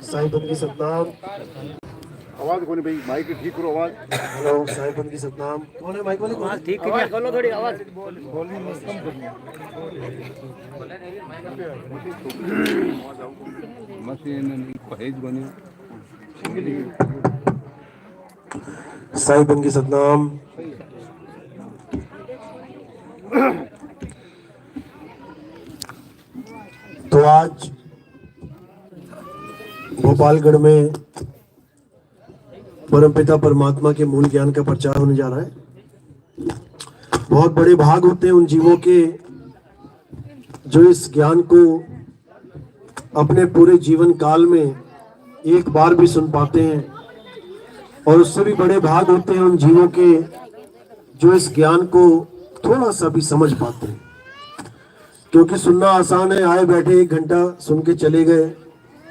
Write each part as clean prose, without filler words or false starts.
साहिबन की सतनाम। आवाज कोनी भाई, माइक ठीक करो आवाज। हेलो साहिबन की सतनाम। कौन है माइक वाले? आवाज ठीक करो थोड़ी आवाज। साहिबन की सतनाम। तो आज भोपालगढ़ में परमपिता परमात्मा के मूल ज्ञान का प्रचार होने जा रहा है। बहुत बड़े भाग होते हैं उन जीवों के जो इस ज्ञान को अपने पूरे जीवन काल में एक बार भी सुन पाते हैं, और उससे भी बड़े भाग होते हैं उन जीवों के जो इस ज्ञान को थोड़ा सा भी समझ पाते हैं। क्योंकि सुनना आसान है, आए बैठे 1 घंटा सुन के चले गए,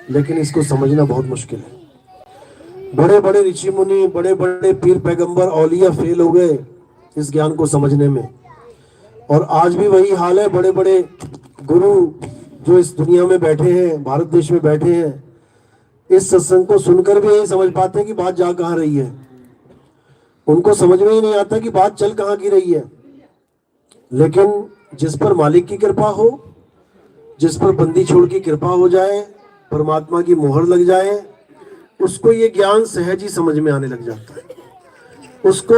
लेकिन इसको समझना बहुत मुश्किल है। बड़े बड़े ऋषि मुनि, बड़े बड़े पीर पैगंबर औलिया फेल हो गए इस ज्ञान को समझने में, और आज भी वही हाल है। बड़े बड़े गुरु जो इस दुनिया में बैठे हैं, भारत देश में बैठे हैं, इस सत्संग को सुनकर भी यही समझ पाते हैं कि बात जा कहाँ रही है। उनको समझ में ही नहीं आता कि बात चल कहाँ की रही है। लेकिन जिस पर मालिक की कृपा हो, जिस पर बंदी छोड़ की कृपा हो जाए, परमात्मा की मोहर लग जाए, उसको ये ज्ञान सहज ही समझ में आने लग जाता है। उसको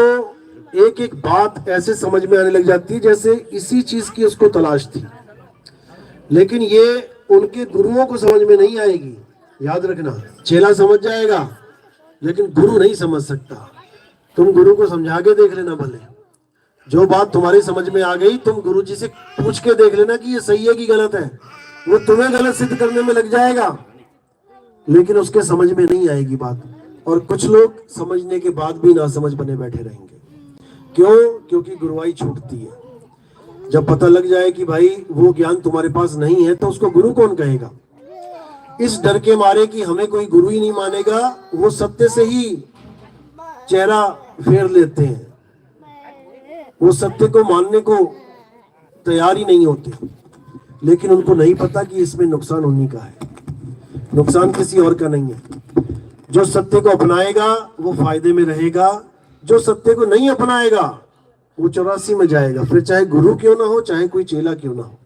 एक एक बात ऐसे समझ में आने लग जाती है जैसे इसी चीज की उसको तलाश थी। लेकिन ये उनके गुरुओं को समझ में नहीं आएगी। याद रखना, चेला समझ जाएगा लेकिन गुरु नहीं समझ सकता। तुम गुरु को समझा के देख लेना, भले जो बात तुम्हारी समझ में आ गई तुम गुरु जी से पूछ के देख लेना कि ये सही है कि गलत है। वो तुम्हें गलत सिद्ध करने में लग जाएगा, लेकिन उसके समझ में नहीं आएगी बात। और कुछ लोग समझने के बाद भी ना समझ बने बैठे रहेंगे। क्यों? क्योंकि गुरुवाई छूटती है। जब पता लग जाए कि भाई वो ज्ञान तुम्हारे पास नहीं है, तो उसको गुरु कौन कहेगा? इस डर के मारे कि हमें कोई गुरु ही नहीं मानेगा, वो सत्य से ही चेहरा फेर लेते हैं। वो सत्य को मानने को तैयार ही नहीं होते, लेकिन उनको नहीं पता कि इसमें नुकसान उन्हीं का है, नुकसान किसी और का नहीं है। जो सत्य को अपनाएगा वो फायदे में रहेगा, जो सत्य को नहीं अपनाएगा वो 84 में जाएगा, फिर चाहे गुरु क्यों ना हो, चाहे कोई चेला क्यों ना हो।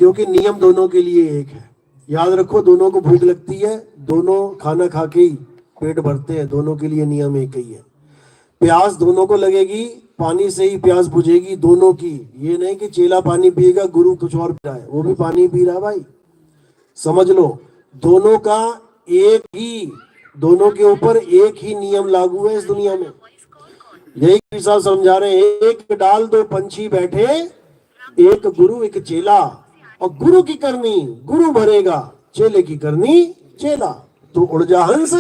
क्योंकि नियम दोनों के लिए एक है। याद रखो, दोनों को भूख लगती है, दोनों खाना खा के ही पेट भरते हैं, दोनों के लिए नियम एक ही है। प्यास दोनों को लगेगी, पानी से ही प्यास बुझेगी दोनों की। ये नहीं कि चेला पानी पिएगा, गुरु कुछ और पी रहा है, वो भी पानी पी रहा है। भाई समझ लो, दोनों का एक ही, दोनों के ऊपर एक ही नियम लागू है इस दुनिया में। यही साहब समझा रहे हैं, एक डाल 2 पंछी बैठे, एक गुरु एक चेला, और गुरु की करनी गुरु भरेगा, चेले की करनी चेला। तो उड़ जा हंस,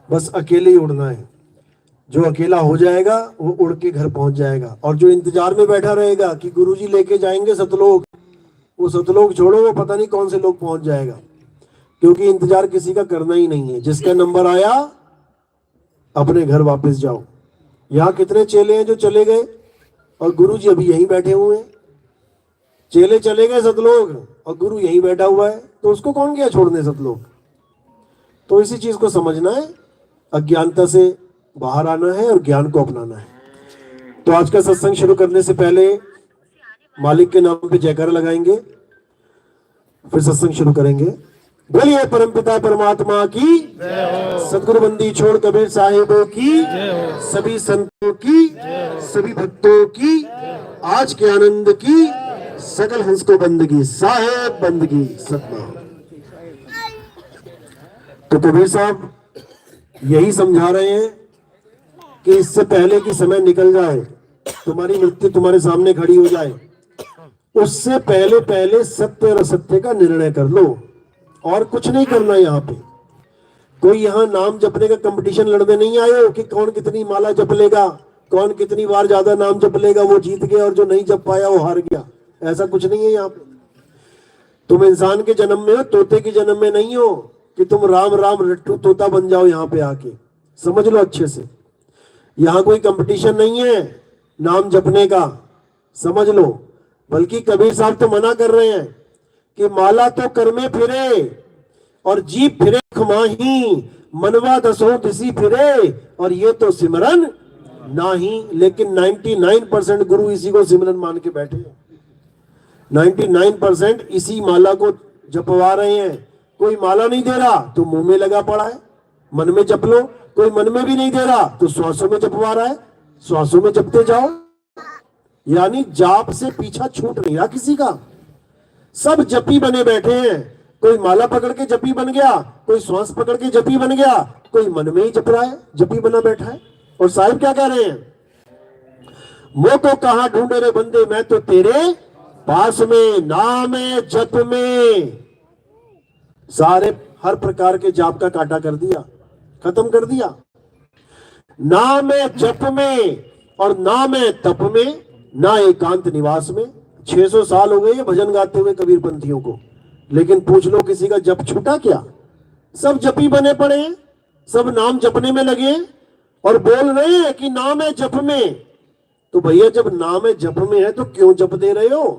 बस अकेले ही उड़ना है। जो अकेला हो जाएगा वो उड़ के घर पहुंच जाएगा, और जो इंतजार में बैठा रहेगा कि गुरुजी लेके जाएंगे सतलोक, वो सतलोक छोड़ो, वो पता नहीं कौन से लोग पहुंच जाएगा। क्योंकि इंतजार किसी का करना ही नहीं है। जिसका नंबर आया अपने घर वापस जाओ। यहाँ कितने चेले हैं जो चले गए, और गुरुजी अभी यहीं बैठे हुए हैं। चेले चले गए सतलोक और गुरु यहीं बैठा हुआ है, तो उसको कौन गया छोड़ने सतलोक? तो इसी चीज को समझना है, अज्ञानता से बाहर आना है और ज्ञान को अपनाना है। तो आज का सत्संग शुरू करने से पहले मालिक के नाम पे जयकारा लगाएंगे, फिर सत्संग शुरू करेंगे। बोलिए परमपिता परमात्मा की, सदगुरु बंदी छोड़ कबीर साहिबों की, सभी संतों की, सभी भक्तों की, आज के आनंद की, सकल हंस को बंदगी, साहेब बंदगी सतनाम। तो कबीर साहब यही समझा रहे हैं कि इससे पहले कि समय निकल जाए, तुम्हारी मृत्यु तुम्हारे सामने खड़ी हो जाए, उससे पहले पहले सत्य और असत्य का निर्णय कर लो। और कुछ नहीं करना। यहाँ पे कोई यहाँ नाम जपने का कंपटीशन लड़ने नहीं आए हो कि कौन कितनी माला जप लेगा, कौन कितनी बार ज्यादा नाम जप लेगा, वो जीत गया, और जो नहीं जप पाया वो हार गया। ऐसा कुछ नहीं है यहाँ पे। तुम इंसान के जन्म में हो, तोते के जन्म में नहीं हो कि तुम राम राम रट्टू तोता बन जाओ। यहाँ पे आके समझ लो अच्छे से, यहाँ कोई कंपटीशन नहीं है नाम जपने का, समझ लो। बल्कि कबीर साहब तो मना कर रहे हैं कि माला तो कर में फिरे और जीप फिरे खमाही, मनवा दसों दिसी फिरे और ये तो सिमरन नाही। लेकिन 99% गुरु इसी को सिमरन मान के बैठे हैं। 99% इसी माला को जपवा रहे हैं। कोई माला नहीं दे रहा तो मुंह में लगा पड़ा है, मन में जप लो। कोई मन में भी नहीं दे रहा तो श्वासों में जपवा रहा है, श्वासों में जपते जाओ। यानी जाप से पीछा छूट नहीं रहा किसी का। सब जपी बने बैठे हैं। कोई माला पकड़ के जपी बन गया, कोई श्वास पकड़ के जपी बन गया, कोई मन में ही जप रहा है, जपी बना बैठा है। और साहिब क्या कह रहे हैं? मोह को कहां ढूंढे रे बंदे, मैं तो तेरे पास में, नाम है जप में। सारे हर प्रकार के जाप का काटा कर दिया, खत्म कर दिया। नाम है जप में और नाम है तप में, ना एकांत निवास में। 600 साल हो गए ये भजन गाते हुए कबीर पंथियों को, लेकिन पूछ लो किसी का जप छूटा क्या? सब जपी बने पड़े हैं, सब नाम जपने में लगे और बोल रहे हैं कि नाम है जप में। तो भैया जब नाम है जप में है तो क्यों जप दे रहे हो?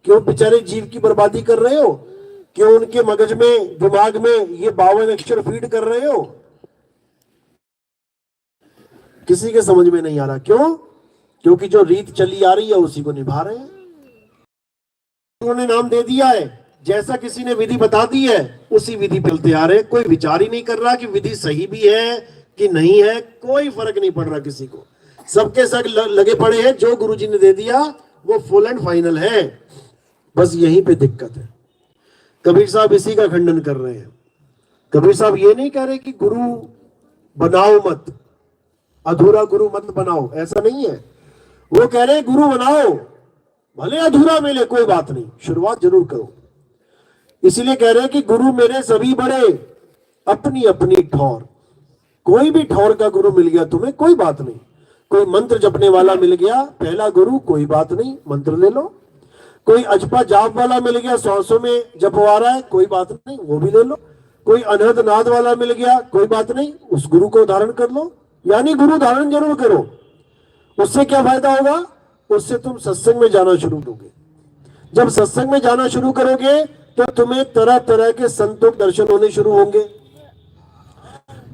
क्यों बेचारे जीव की बर्बादी कर रहे हो? क्यों उनके मगज में, दिमाग में ये 52 अक्षर फीड कर रहे हो? किसी के समझ में नहीं आ रहा। क्यों? क्योंकि जो रीत चली आ रही है उसी को निभा रहे हैं। उन्होंने नाम दे दिया है, जैसा किसी ने विधि बता दी है उसी विधि पे चलते आ रहे हैं। कोई विचार ही नहीं कर रहा कि विधि सही भी है कि नहीं है, कोई फर्क नहीं पड़ रहा किसी को। सबके सब लगे पड़े हैं, जो गुरुजी ने दे दिया वो फुल एंड फाइनल है। बस यहीं पे दिक्कत है। कबीर साहब इसी का खंडन कर रहे हैं। कबीर साहब ये नहीं कह रहे कि गुरु बनाओ मत, अधूरा गुरु मत बनाओ, ऐसा नहीं है। वो कह रहे हैं गुरु बनाओ, भले अधूरा मिले कोई बात नहीं, शुरुआत जरूर करो। इसलिए कह रहे हैं कि गुरु मेरे सभी बड़े, अपनी अपनी ठौर। कोई भी ठौर का गुरु मिल गया तुम्हें, कोई बात नहीं। कोई मंत्र जपने वाला मिल गया पहला गुरु, कोई बात नहीं, मंत्र ले लो। कोई अजपा जाप वाला मिल गया, 100 में जपवा रहा है, कोई बात नहीं, वो भी ले लो। कोई अनहद नाद वाला मिल गया, कोई बात नहीं, उस गुरु को धारण कर लो। यानी गुरु धारण जरूर करो। उससे क्या फायदा होगा? उससे तुम सत्संग में जाना शुरू करोगे। जब सत्संग में जाना शुरू करोगे तो तुम्हें तरह तरह के संतों के दर्शन होने शुरू होंगे।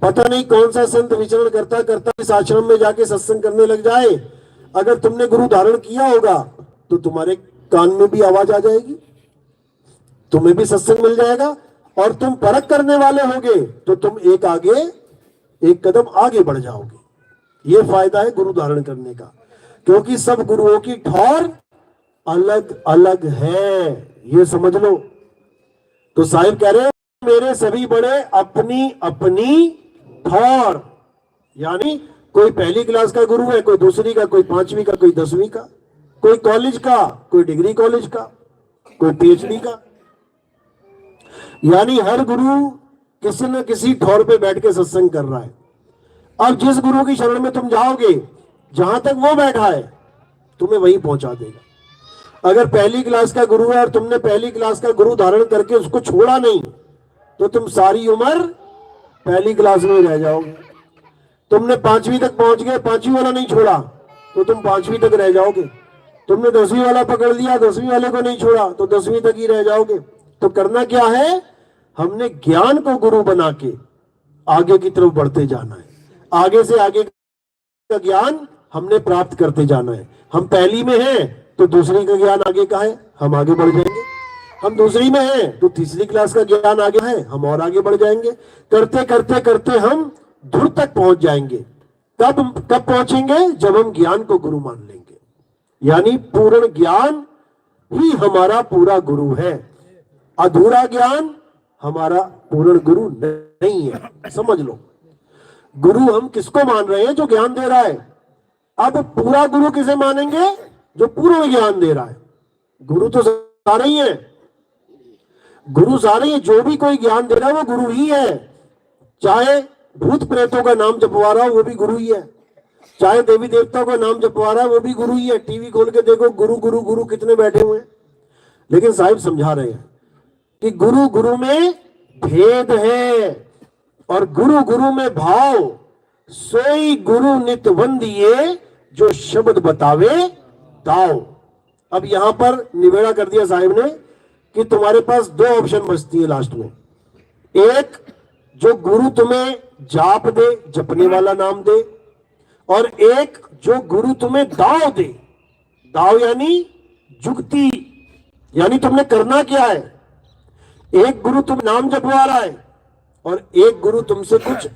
पता नहीं कौन सा संत विचरण करता करता इस आश्रम में जाके सत्संग करने लग जाए। अगर तुमने गुरु धारण किया होगा तो तुम्हारे कान में भी आवाज आ जाएगी, तुम्हें भी सत्संग मिल जाएगा और तुम परख करने वाले होगे तो तुम एक कदम आगे बढ़ जाओगे। ये फायदा है गुरु धारण करने का, क्योंकि सब गुरुओं की ठौर अलग अलग है, ये समझ लो। तो साहिब कह रहे हैं मेरे सभी बड़े, अपनी अपनी ठौर। यानी कोई पहली क्लास का गुरु है, कोई दूसरी का, कोई 5वीं का, कोई 10वीं का, कोई कॉलेज का, कोई डिग्री कॉलेज का, कोई पीएचडी का। यानी हर गुरु किसी न किसी ठौर पे बैठ के सत्संग कर रहा है। अब जिस गुरु की शरण में तुम जाओगे, जहां तक वो बैठा है तुम्हें वही पहुंचा देगा। अगर पहली क्लास का गुरु है और तुमने पहली क्लास का गुरु धारण करके उसको छोड़ा नहीं तो तुम सारी उम्र पहली क्लास में रह जाओगे। तुमने 5वीं तक पहुंच गए, 5वीं वाला नहीं छोड़ा तो तुम 5वीं तक रह जाओगे। तुमने 10वीं वाला पकड़ लिया, 10वीं वाले को नहीं छोड़ा तो 10वीं तक ही रह जाओगे। तो करना क्या है? हमने ज्ञान को गुरु बना के आगे की तरफ बढ़ते जाना है। आगे से आगे का ज्ञान हमने प्राप्त करते जाना है। हम पहली में हैं तो दूसरी का ज्ञान आगे का है, हम आगे बढ़ जाएंगे। हम दूसरी में हैं तो तीसरी क्लास का ज्ञान आगे है, हम और आगे बढ़ जाएंगे। करते करते करते हम धुर तक पहुंच जाएंगे। कब पहुंचेंगे? जब हम ज्ञान को गुरु मान लेंगे। यानी पूर्ण ज्ञान ही हमारा पूरा गुरु है, अधूरा ज्ञान हमारा पूर्ण गुरु नहीं है। समझ लो, गुरु हम किसको मान रहे हैं? जो ज्ञान दे रहा है। अब पूरा गुरु किसे मानेंगे? जो पूर्ण ज्ञान दे रहा है। गुरु तो सारे ही है, गुरु सारे ही। जो भी कोई ज्ञान दे रहा है वो गुरु ही है। चाहे भूत प्रेतों का नाम जपवा रहा हो वो भी गुरु ही है, चाहे देवी देवताओं का नाम जपवा रहा है वो भी गुरु ही है। टीवी खोल के देखो, गुरु गुरु गुरु कितने बैठे हुए हैं। लेकिन साहिब समझा रहे हैं कि गुरु गुरु में भेद है और गुरु गुरु में भाव। सोई गुरु नित वंदिए, जो शब्द बतावे ताओ। अब यहां पर निवेड़ा कर दिया साहिब ने कि तुम्हारे पास दो ऑप्शन बचती है लास्ट में। एक, जो गुरु तुम्हें जाप दे, जपने वाला नाम दे, और एक जो गुरु तुम्हें दाव दे। दाव यानी जुगती, यानी तुमने करना क्या है। एक गुरु तुम नाम जपवा रहा है और एक गुरु तुमसे कुछ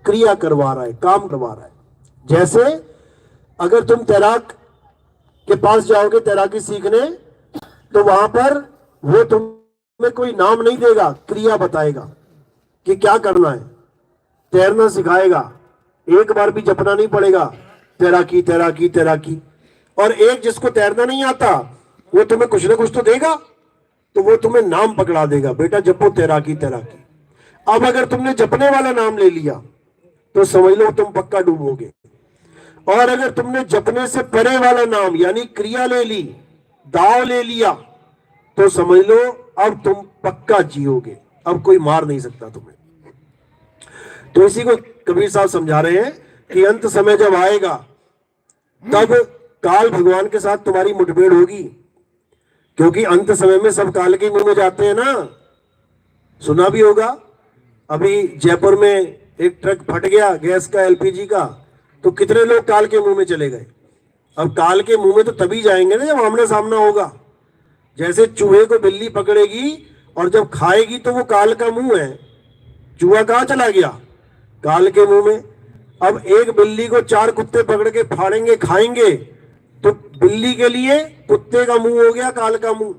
क्रिया करवा रहा है, काम करवा रहा है। जैसे अगर तुम तैराक के पास जाओगे तैराकी सीखने, तो वहां पर वो तुम्हें कोई नाम नहीं देगा, क्रिया बताएगा कि क्या करना है, तैरना सिखाएगा। एक बार भी जपना नहीं पड़ेगा, तैराकी तैराकी तैराकी। और एक जिसको तैरना नहीं आता, वो तुम्हें कुछ ना कुछ तो देगा, तो वो तुम्हें नाम पकड़ा देगा, बेटा जपो तैराकी तैराकी। अब अगर तुमने जपने वाला नाम ले लिया तो समझ लो तुम पक्का डूबोगे। और अगर तुमने जपने से परे वाला नाम यानी क्रिया ले ली, दाव ले लिया, तो समझ लो अब तुम पक्का जियोगे, अब कोई मार नहीं सकता तुम्हें। तो इसी को कबीर साहब समझा रहे हैं कि अंत समय जब आएगा तब काल भगवान के साथ तुम्हारी मुठभेड़ होगी, क्योंकि अंत समय में सब काल के मुंह में जाते हैं ना। सुना भी होगा, अभी जयपुर में एक ट्रक फट गया गैस का, एलपीजी का, तो कितने लोग काल के मुंह में चले गए। अब काल के मुंह में तो तभी जाएंगे ना जब आमने सामना होगा। जैसे चूहे को बिल्ली पकड़ेगी और जब खाएगी तो वो काल का मुंह है, चूहा कहां चला गया, काल के मुंह में। अब एक बिल्ली को चार कुत्ते पकड़ के फाड़ेंगे खाएंगे, तो बिल्ली के लिए कुत्ते का मुंह हो गया काल का मुंह।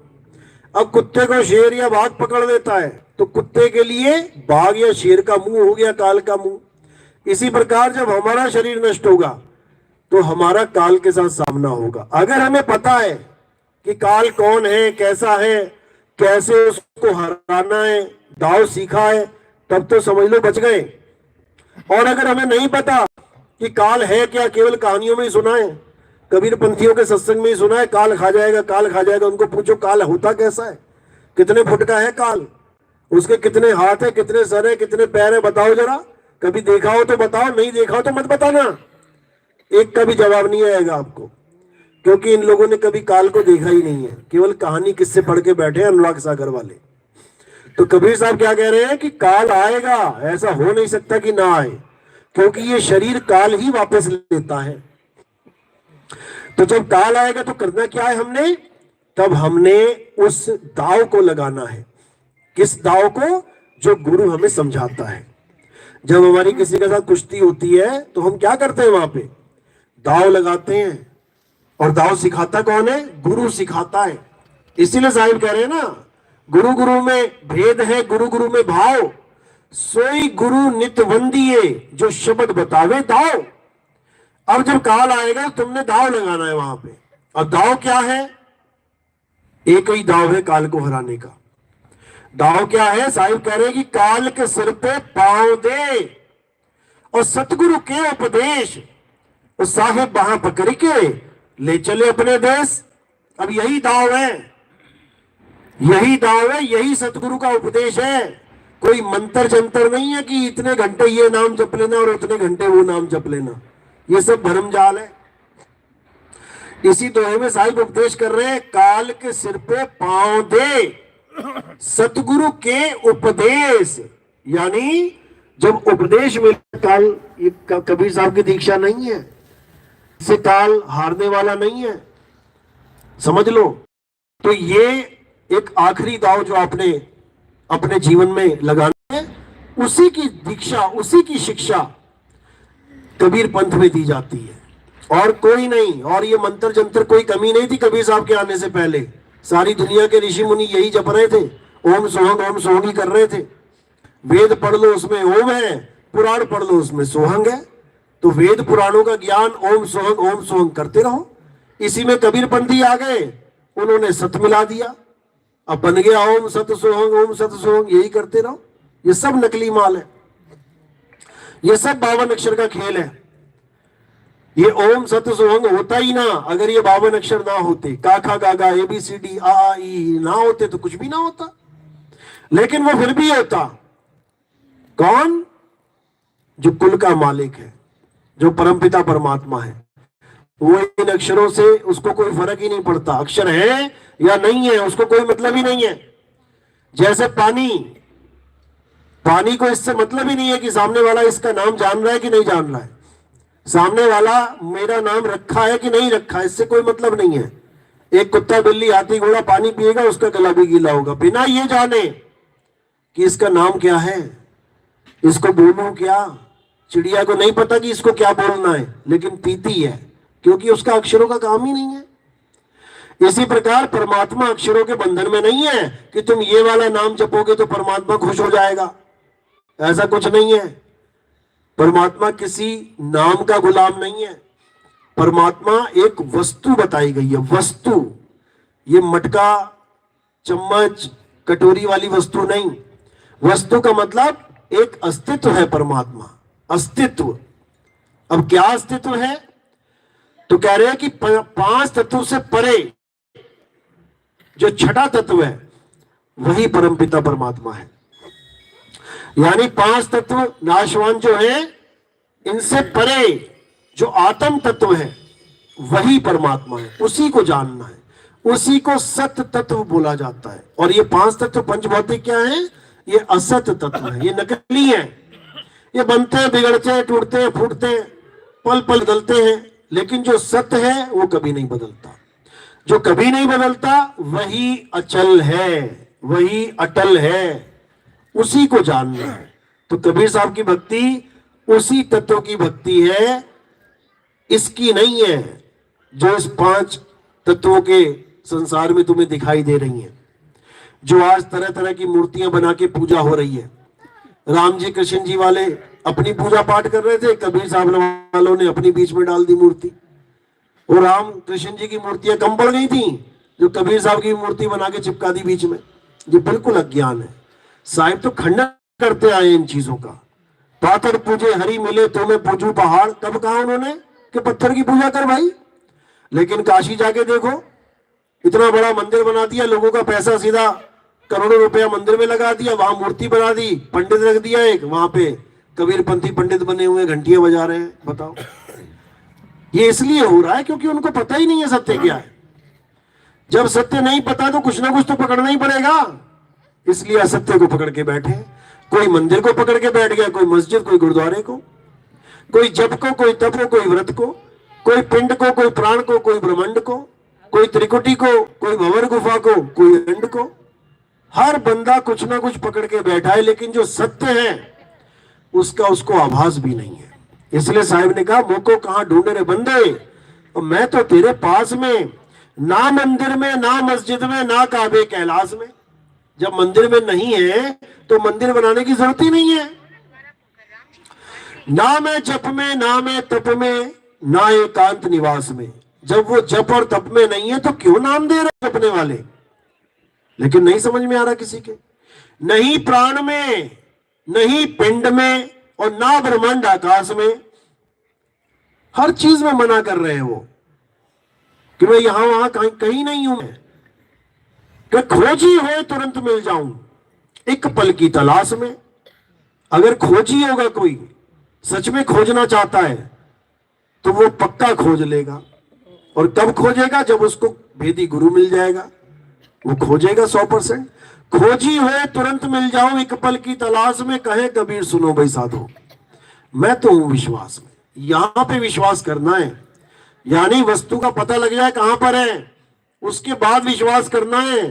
अब कुत्ते को शेर या बाघ पकड़ लेता है, तो कुत्ते के लिए बाघ या शेर का मुंह हो गया काल का मुंह। इसी प्रकार जब हमारा शरीर नष्ट होगा तो हमारा काल के साथ सामना होगा। अगर हमें पता है कि काल कौन है, कैसा है, कैसे उसको हराना है, दाव सीखा है, तब तो समझ लो बच गए। और अगर हमें नहीं पता कि काल है क्या, केवल कहानियों में ही सुना है, कबीर पंथियों के सत्संग में ही सुना है काल खा जाएगा, काल खा जाएगा, उनको पूछो काल होता कैसा है, कितने फुट का है काल, उसके कितने हाथ है, कितने सर है, कितने पैर है, बताओ जरा। कभी देखा हो तो बताओ, नहीं देखा हो तो मत बताना। एक का भी जवाब नहीं आएगा आपको, क्योंकि इन लोगों ने कभी काल को देखा ही नहीं है, केवल कहानी किससे पढ़ के बैठे हैं अनुराग सागर वाले। तो कबीर साहब क्या कह रहे हैं कि काल आएगा, ऐसा हो नहीं सकता कि ना आए, क्योंकि ये शरीर काल ही वापस लेता है। तो जब काल आएगा तो करना क्या है हमने, तब हमने उस दाव को लगाना है। किस दाव को, जो गुरु हमें समझाता है। जब हमारी किसी के साथ कुश्ती होती है तो हम क्या करते हैं, वहां पे दाव लगाते हैं। और दाव सिखाता कौन है, गुरु सिखाता है। इसीलिए साहिब कह रहे हैं ना, गुरु गुरु में भेद है, गुरु गुरु में भाव, सोई गुरु नित वंदिए, जो शब्द बतावे दाव। अब जब काल आएगा तुमने दाव लगाना है वहां पे। और दाव क्या है, एक ही दाव है काल को हराने का। दाव क्या है, साहिब कह रहे हैं कि काल के सिर पे पांव दे और सतगुरु के उपदेश, और साहिब वहां पकड़ के ले चले अपने देश। अब यही दाव है, यही दाव है, यही सतगुरु का उपदेश है। कोई मंत्र जंतर नहीं है कि इतने घंटे ये नाम जप लेना और उतने घंटे वो नाम जप लेना, ये सब भरमजाल है। इसी दोहे में साहिब उपदेश कर रहे हैं, काल के सिर पे पांव दे, सतगुरु के उपदेश। यानी जब उपदेश में काल, ये कबीर साहब की दीक्षा नहीं है, इससे काल हारने वाला नहीं है, समझ लो। तो ये एक आखिरी दाव जो आपने अपने जीवन में लगाना है, उसी की दीक्षा, उसी की शिक्षा कबीर पंथ में दी जाती है, और कोई नहीं। और ये मंत्र जंत्र कोई कमी नहीं थी कबीर साहब के आने से पहले। सारी दुनिया के ऋषि मुनि यही जप रहे थे, ओम सोहंग ही कर रहे थे। वेद पढ़ लो उसमें ओम है, पुराण पढ़ लो उसमें सोहंग है। तो वेद पुराणों का ज्ञान ओम सोहंग करते रहो। इसी में कबीर पंथी आ गए, उन्होंने सत मिला दिया, अब बन गया ओम सत सोहंग, यही करते रहो। ये सब नकली माल है, ये सब 52 अक्षर का खेल है। ये ओम सत सोहंग होता ही ना अगर ये 52 अक्षर ना होते, काखा गागा ABCD आ ई ना होते तो कुछ भी ना होता। लेकिन वो फिर भी होता। कौन, जो कुल का मालिक है, जो परमपिता परमात्मा है, वो इन अक्षरों से उसको कोई फर्क ही नहीं पड़ता। अक्षर है या नहीं है उसको कोई मतलब ही नहीं है। जैसे पानी, पानी को इससे मतलब ही नहीं है कि सामने वाला इसका नाम जान रहा है कि नहीं जान रहा है, सामने वाला मेरा नाम रखा है कि नहीं रखा है, इससे कोई मतलब नहीं है। एक कुत्ता बिल्ली हाथी घोड़ा पानी पिएगा, उसका गला भी गीला होगा, बिना ये जाने कि इसका नाम क्या है, इसको बोलूं क्या। चिड़िया को नहीं पता कि इसको क्या बोलना है, लेकिन पीती है, क्योंकि उसका अक्षरों का काम ही नहीं है। इसी प्रकार परमात्मा अक्षरों के बंधन में नहीं है कि तुम ये वाला नाम जपोगे तो परमात्मा खुश हो जाएगा, ऐसा कुछ नहीं है। परमात्मा किसी नाम का गुलाम नहीं है। परमात्मा एक वस्तु बताई गई है, वस्तु। ये मटका चम्मच कटोरी वाली वस्तु नहीं। वस्तु का मतलब एक अस्तित्व है, परमात्मा अस्तित्व। अब क्या अस्तित्व है, तो कह रहे हैं कि 5 तत्व से परे जो छठा तत्व है वही परमपिता परमात्मा है। यानी 5 तत्व नाशवान जो है, इनसे परे जो आत्म तत्व है वही परमात्मा है, उसी को जानना है, उसी को सत्य तत्व बोला जाता है। और ये 5 तत्व पंचभौतिक क्या है, ये असत तत्व है, ये नकली है, ये बनते हैं, बिगड़ते हैं, टूटते हैं, फूटते हैं, पल पल बदलते हैं, लेकिन जो सत्य है वो कभी नहीं बदलता। जो कभी नहीं बदलता वही अचल है, वही अटल है, उसी को जानना है। तो कबीर साहब की भक्ति उसी तत्व की भक्ति है, इसकी नहीं है जो इस 5 तत्वों के संसार में तुम्हें दिखाई दे रही हैं। जो आज तरह तरह की मूर्तियां बना के पूजा हो रही है, राम जी कृष्ण जी वाले अपनी पूजा पाठ कर रहे थे, कबीर साहब वालों ने अपनी बीच में डाल दी मूर्ति। और राम कृष्ण जी की मूर्तियां कम पड़ गई थी, जो कबीर साहब की मूर्ति बना के चिपका दी बीच में। ये बिल्कुल अज्ञान है। साहिब तो खंडन करते आए इन चीजों का। पाथर पूजे हरि मिले तो मैं पूजू पहाड़, कब कहा उन्होंने कि पत्थर की पूजा कर भाई। लेकिन काशी जाके देखो, इतना बड़ा मंदिर बना दिया, लोगों का पैसा सीधा करोड़ों रुपया मंदिर में लगा दिया, वहां मूर्ति बना दी, पंडित रख दिया एक, वहां पे कबीरपंथी पंडित बने हुए घंटियां बजा रहे हैं। बताओ, ये इसलिए हो रहा है क्योंकि उनको पता ही नहीं है सत्य क्या है। जब सत्य नहीं पता तो कुछ ना कुछ तो पकड़ना ही पड़ेगा, इसलिए असत्य को पकड़ के बैठे। कोई मंदिर को पकड़ के बैठ गया, कोई मस्जिद, कोई गुरुद्वारे को, कोई जप को, कोई तप को, कोई व्रत को, कोई पिंड को, कोई प्राण को, कोई ब्रह्मांड को, कोई त्रिकुटी को, कोई भंवर गुफा को, कोई अंड को। हर बंदा कुछ ना कुछ पकड़ के बैठा है, लेकिन जो सत्य है उसका उसको आभास भी नहीं है। इसलिए साहिब ने कहा, मुझको कहां ढूंढे रे बंदे, और मैं तो तेरे पास में, ना मंदिर में, ना मस्जिद में, ना काबे कैलाश में। जब मंदिर में नहीं है तो मंदिर बनाने की जरूरत ही नहीं है। ना मैं जप में, ना मैं तप में, ना एकांत निवास में। जब वो जप और तप में नहीं है तो क्यों नाम दे रहे जपने वाले। लेकिन नहीं समझ में आ रहा किसी के। नहीं प्राण में, नहीं पिंड में, और ना ब्रह्मांड आकाश में। हर चीज में मना कर रहे हैं वो कि मैं यहां वहां कहीं नहीं हूं। मैं कि खोजी हो तुरंत मिल जाऊं, एक पल की तलाश में। अगर खोजी होगा, कोई सच में खोजना चाहता है तो वो पक्का खोज लेगा। और कब खोजेगा, जब उसको भेदी गुरु मिल जाएगा, वो खोजेगा 100%। खोजी हो तुरंत मिल जाऊं, एक पल की तलाश में, कहे कबीर सुनो भाई साधो, मैं तो हूं विश्वास में। यहां पे विश्वास करना है, यानी वस्तु का पता लग जाए कहां पर है, उसके बाद विश्वास करना है।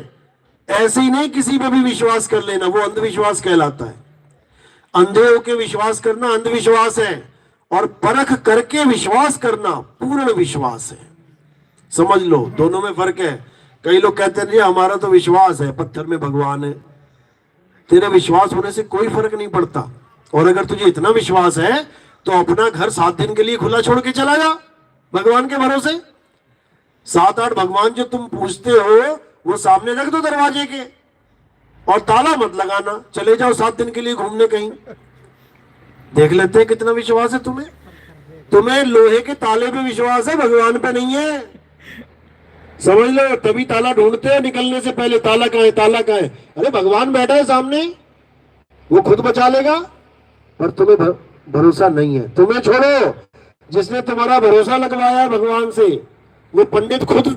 ऐसे ही नहीं किसी पे भी विश्वास कर लेना, वो अंधविश्वास कहलाता है। अंधे होके विश्वास करना अंधविश्वास है, और परख करके विश्वास करना पूर्ण विश्वास है। समझ लो, दोनों में फर्क है। कई लोग कहते हैं हमारा तो विश्वास है, पत्थर में भगवान है। तेरे विश्वास होने से कोई फर्क नहीं पड़ता। और अगर तुझे इतना विश्वास है तो अपना घर 7 दिन के लिए खुला छोड़ के चला जा भगवान के भरोसे। 7-8 भगवान जो तुम पूछते हो वो सामने रख दो दरवाजे के, और ताला मत लगाना, चले जाओ 7 दिन के लिए घूमने कहीं। देख लेते हैं कितना विश्वास है तुम्हें। तुम्हें लोहे के ताले पे विश्वास है, भगवान पे नहीं है। समझ लो, तभी ताला ढूंढते हैं निकलने से पहले, ताला कहाँ है, ताला कहाँ है। अरे भगवान बैठा है सामने, वो खुद बचा लेगा। पर तुम्हें भरोसा नहीं है। तुम्हें छोड़ो, जिसने तुम्हारा भरोसा लगवाया भगवान से, वो पंडित खुद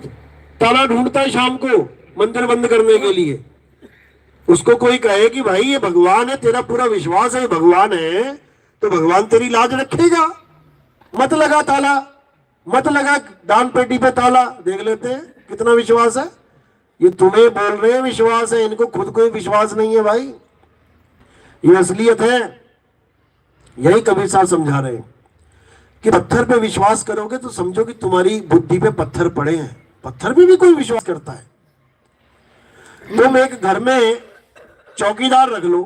ताला ढूंढता है शाम को मंदिर बंद करने के लिए। उसको कोई कहे कि भाई ये भगवान है, तेरा पूरा विश्वास है भगवान है, तो भगवान तेरी लाज रखेगा। मत लगा ताला, मत लगा दान पेटी पे ताला, देख लेते हैं कितना विश्वास है। ये तुम्हें बोल रहे हैं विश्वास है, इनको खुद कोई विश्वास नहीं है भाई, ये असलियत है। यही कबीर साहब समझा रहे हैं कि पत्थर पे विश्वास करोगे तो समझो कि तुम्हारी बुद्धि पे पत्थर पड़े हैं। पत्थर पे भी कोई विश्वास करता है। तुम एक घर में चौकीदार रख लो,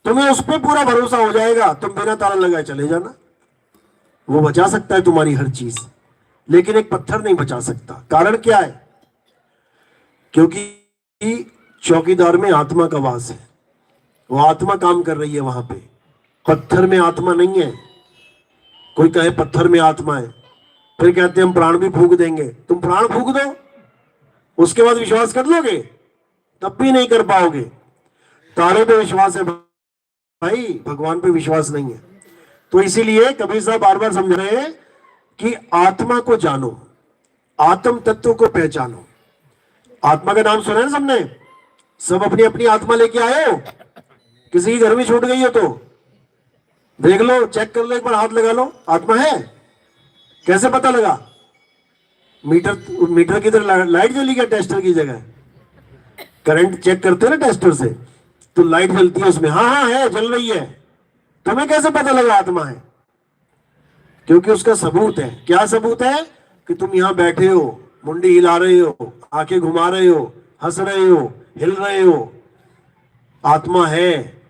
तुम्हें उस पर पूरा भरोसा हो जाएगा, तुम बिना ताला लगाए चले जाना, वो बचा सकता है तुम्हारी हर चीज, लेकिन एक पत्थर नहीं बचा सकता। कारण क्या है? क्योंकि चौकीदार में आत्मा का वास है, वो आत्मा काम कर रही है वहां पे, पत्थर में आत्मा नहीं है। कोई कहे पत्थर में आत्मा है, फिर कहते हैं हम प्राण भी फूंक देंगे। तुम प्राण फूंक दो, उसके बाद विश्वास कर लोगे? तब भी नहीं कर पाओगे। तारे पे विश्वास है भाई, भगवान पे विश्वास नहीं है। तो इसीलिए कबीर साहब बार बार समझ रहे हैं कि आत्मा को जानो, आत्म तत्व को पहचानो। आत्मा का नाम सुना है सबने? सब अपनी अपनी आत्मा लेके आए हो? किसी की घर में छूट गई हो तो देख लो, चेक कर लो, एक बार हाथ लगा लो, आत्मा है? कैसे पता लगा? मीटर की तरह लाइट जली क्या टेस्टर की जगह? करंट चेक करते हैं ना टेस्टर से, तो लाइट जलती है उसमें, हाँ हाँ है, जल रही है। तुम्हें कैसे पता लगा आत्मा है? क्योंकि उसका सबूत है। क्या सबूत है? कि तुम यहां बैठे हो, मुंडी हिला रहे हो, आंखें घुमा रहे हो, हंस रहे हो, हिल रहे हो, आत्मा है।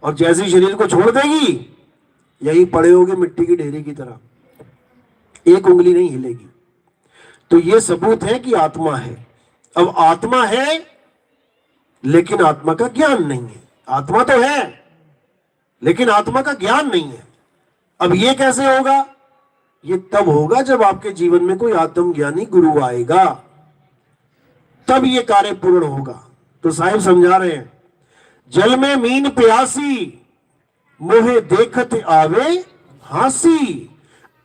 और जैसे शरीर को छोड़ देगी, यही पड़े होगे मिट्टी की ढेरी की तरह, एक उंगली नहीं हिलेगी। तो ये सबूत है कि आत्मा है। अब आत्मा है लेकिन आत्मा का ज्ञान नहीं है। आत्मा तो है लेकिन आत्मा का ज्ञान नहीं है। अब ये कैसे होगा? ये तब होगा जब आपके जीवन में कोई आत्मज्ञानी गुरु आएगा, तब ये कार्य पूर्ण होगा। तो साहिब समझा रहे हैं, जल में मीन प्यासी, मोहे देखत आवे हासी,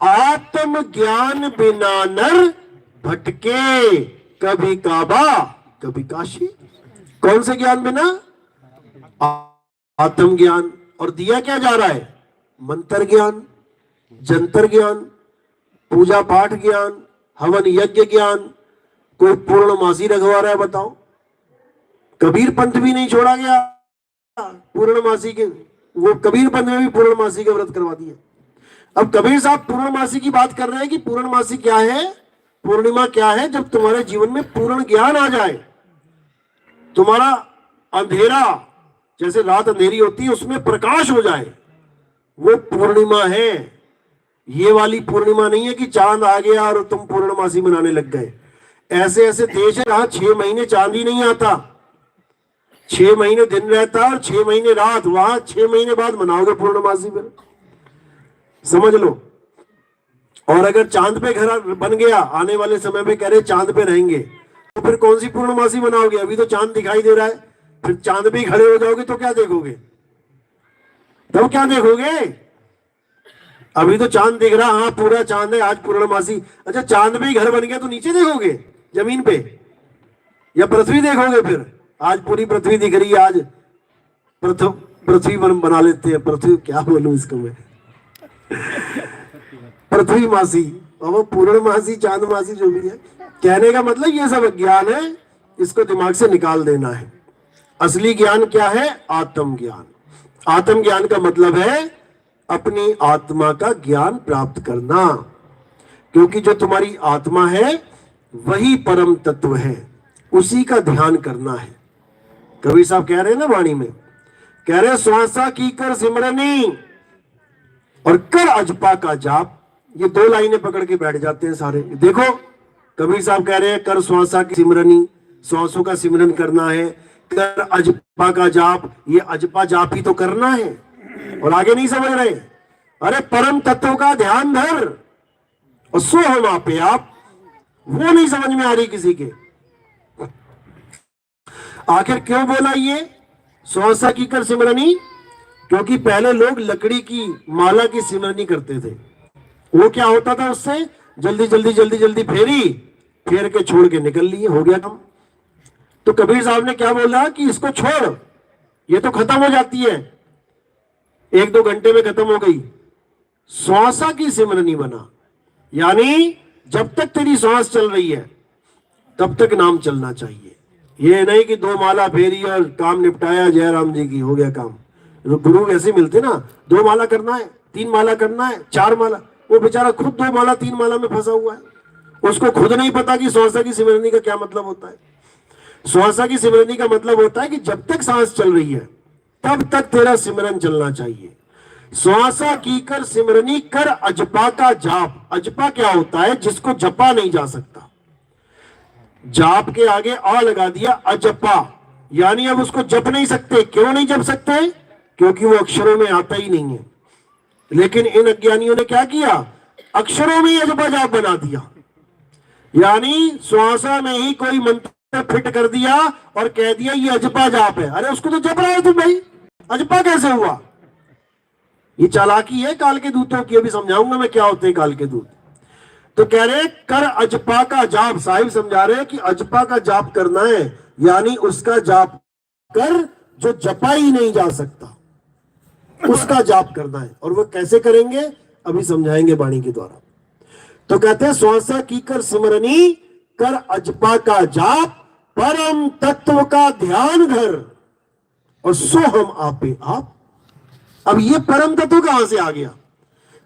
आत्म ज्ञान बिना नर भटके, कभी काबा कभी काशी। कौन से ज्ञान बिना? आत्म ज्ञान। और दिया क्या जा रहा है? मंत्र ज्ञान, जंतर ज्ञान, पूजा पाठ ज्ञान, हवन यज्ञ ज्ञान। कोई पूर्णमासी रखवा रहा है, बताओ? कबीर पंथ भी नहीं छोड़ा गया पूर्णमासी के, वो कबीर पंथ में भी पूर्णमासी का व्रत करवा दिया। अब कबीर साहब पूर्णमासी की बात कर रहे हैं कि पूर्णमासी क्या है, पूर्णिमा क्या है? जब तुम्हारे जीवन में पूर्ण ज्ञान आ जाए, तुम्हारा अंधेरा, जैसे रात अंधेरी होती है उसमें प्रकाश हो जाए, वो पूर्णिमा है। ये वाली पूर्णिमा नहीं है कि चांद आ गया और तुम पूर्णमासी मनाने लग गए। ऐसे ऐसे देश है जहां 6 महीने चांद ही नहीं आता, 6 महीने दिन रहता है और 6 महीने रात। वहां 6 महीने बाद मनाओगे पूर्णमासी, फिर समझ लो। और अगर चांद पे घर बन गया, आने वाले समय में कह रहे चांद पे रहेंगे, तो फिर कौन सी पूर्णमासी मनाओगे? अभी तो चांद दिखाई दे रहा है, फिर चांद पे खड़े हो जाओगे तो क्या देखोगे? तब क्या देखोगे? अभी तो चांद दिख रहा, हाँ पूरा चांद है, आज पूर्णमासी। अच्छा, चांद पे ही घर बन गया तो नीचे देखोगे जमीन पे, या पृथ्वी देखोगे? फिर आज पूरी पृथ्वी दिख रही है, आज पृथ्वी बना लेते हैं। पृथ्वी क्या बोलूं इसको मैं, पृथ्वी मासी और वो पूर्णमासी, चांदमासी, जो भी है। कहने का मतलब ये सब ज्ञान है, इसको दिमाग से निकाल देना है। असली ज्ञान क्या है? आत्म ज्ञान। आत्म ज्ञान का मतलब है अपनी आत्मा का ज्ञान प्राप्त करना, क्योंकि जो तुम्हारी आत्मा है वही परम तत्व है, उसी का ध्यान करना है। कबीर साहब कह रहे हैं ना वाणी में, कह रहे श्वासा की कर सिमरनी और कर अजपा का जाप। ये 2 लाइनें पकड़ के बैठ जाते हैं सारे। देखो, कबीर साहब कह रहे हैं कर श्वासा की सिमरनी, श्वासों का सिमरन करना है, कर अजपा का जाप, ये अजपा जाप ही तो करना है। और आगे नहीं समझ रहे, अरे परम तत्व का ध्यान धर और सो हम आपे आप, वो नहीं समझ में आ रही किसी के। आखिर क्यों बोला ये श्वासा की कर सिमरनी? क्योंकि पहले लोग लकड़ी की माला की सिमरनी करते थे। वो क्या होता था, उससे जल्दी जल्दी जल्दी जल्दी फेरी फेर के छोड़ के निकल लिए, हो गया काम। तो कबीर साहब ने क्या बोला कि इसको छोड़, ये तो खत्म हो जाती है, 1-2 घंटे में खत्म हो गई। श्वासा की सिमरनी बना, यानी जब तक तेरी सांस चल रही है तब तक नाम चलना चाहिए। ये नहीं कि 2 माला फेरी और काम निपटाया, जय राम जी की, हो गया काम। गुरु ऐसे मिलते ना, 2 माला करना है, 3 माला करना है, 4 माला। वो बेचारा खुद 2 माला 3 माला में फंसा हुआ है, उसको खुद नहीं पता कि श्वासा की सिमरनी का क्या मतलब होता है। श्वासा की सिमरनी का मतलब होता है कि जब तक सांस चल रही है तब तक तेरा सिमरन चलना चाहिए। श्वासा की कर सिमरनी कर अजपा का जाप। अजपा क्या होता है? जिसको जपा नहीं जा सकता। जाप के आगे आ लगा दिया, अजपा, यानी अब उसको जप नहीं सकते। क्यों नहीं जप सकते? क्योंकि वो अक्षरों में आता ही नहीं है। लेकिन इन अज्ञानियों ने क्या किया? अक्षरों में ही अजपा जाप बना दिया, यानी श्वासा में ही कोई मंत्र फिट कर दिया और कह दिया ये अजपा जाप है। अरे उसको तो जप रहे हो तुम भाई, अजपा कैसे हुआ? ये चालाकी है काल के दूतों की, अभी समझाऊंगा मैं क्या होते हैं काल के दूत। तो कह रहे कर अजपा का जाप। साहिब समझा रहे हैं कि अजपा का जाप करना है, यानी उसका जाप कर जो जपा ही नहीं जा सकता, उसका जाप करना है। और वो कैसे करेंगे अभी समझाएंगे वाणी के द्वारा। तो कहते हैं श्वासा की कर सिमरनी कर अजपा का जाप, परम तत्व का ध्यान धर और सो हम आपे आप। अब ये परम तत्व कहां से आ गया?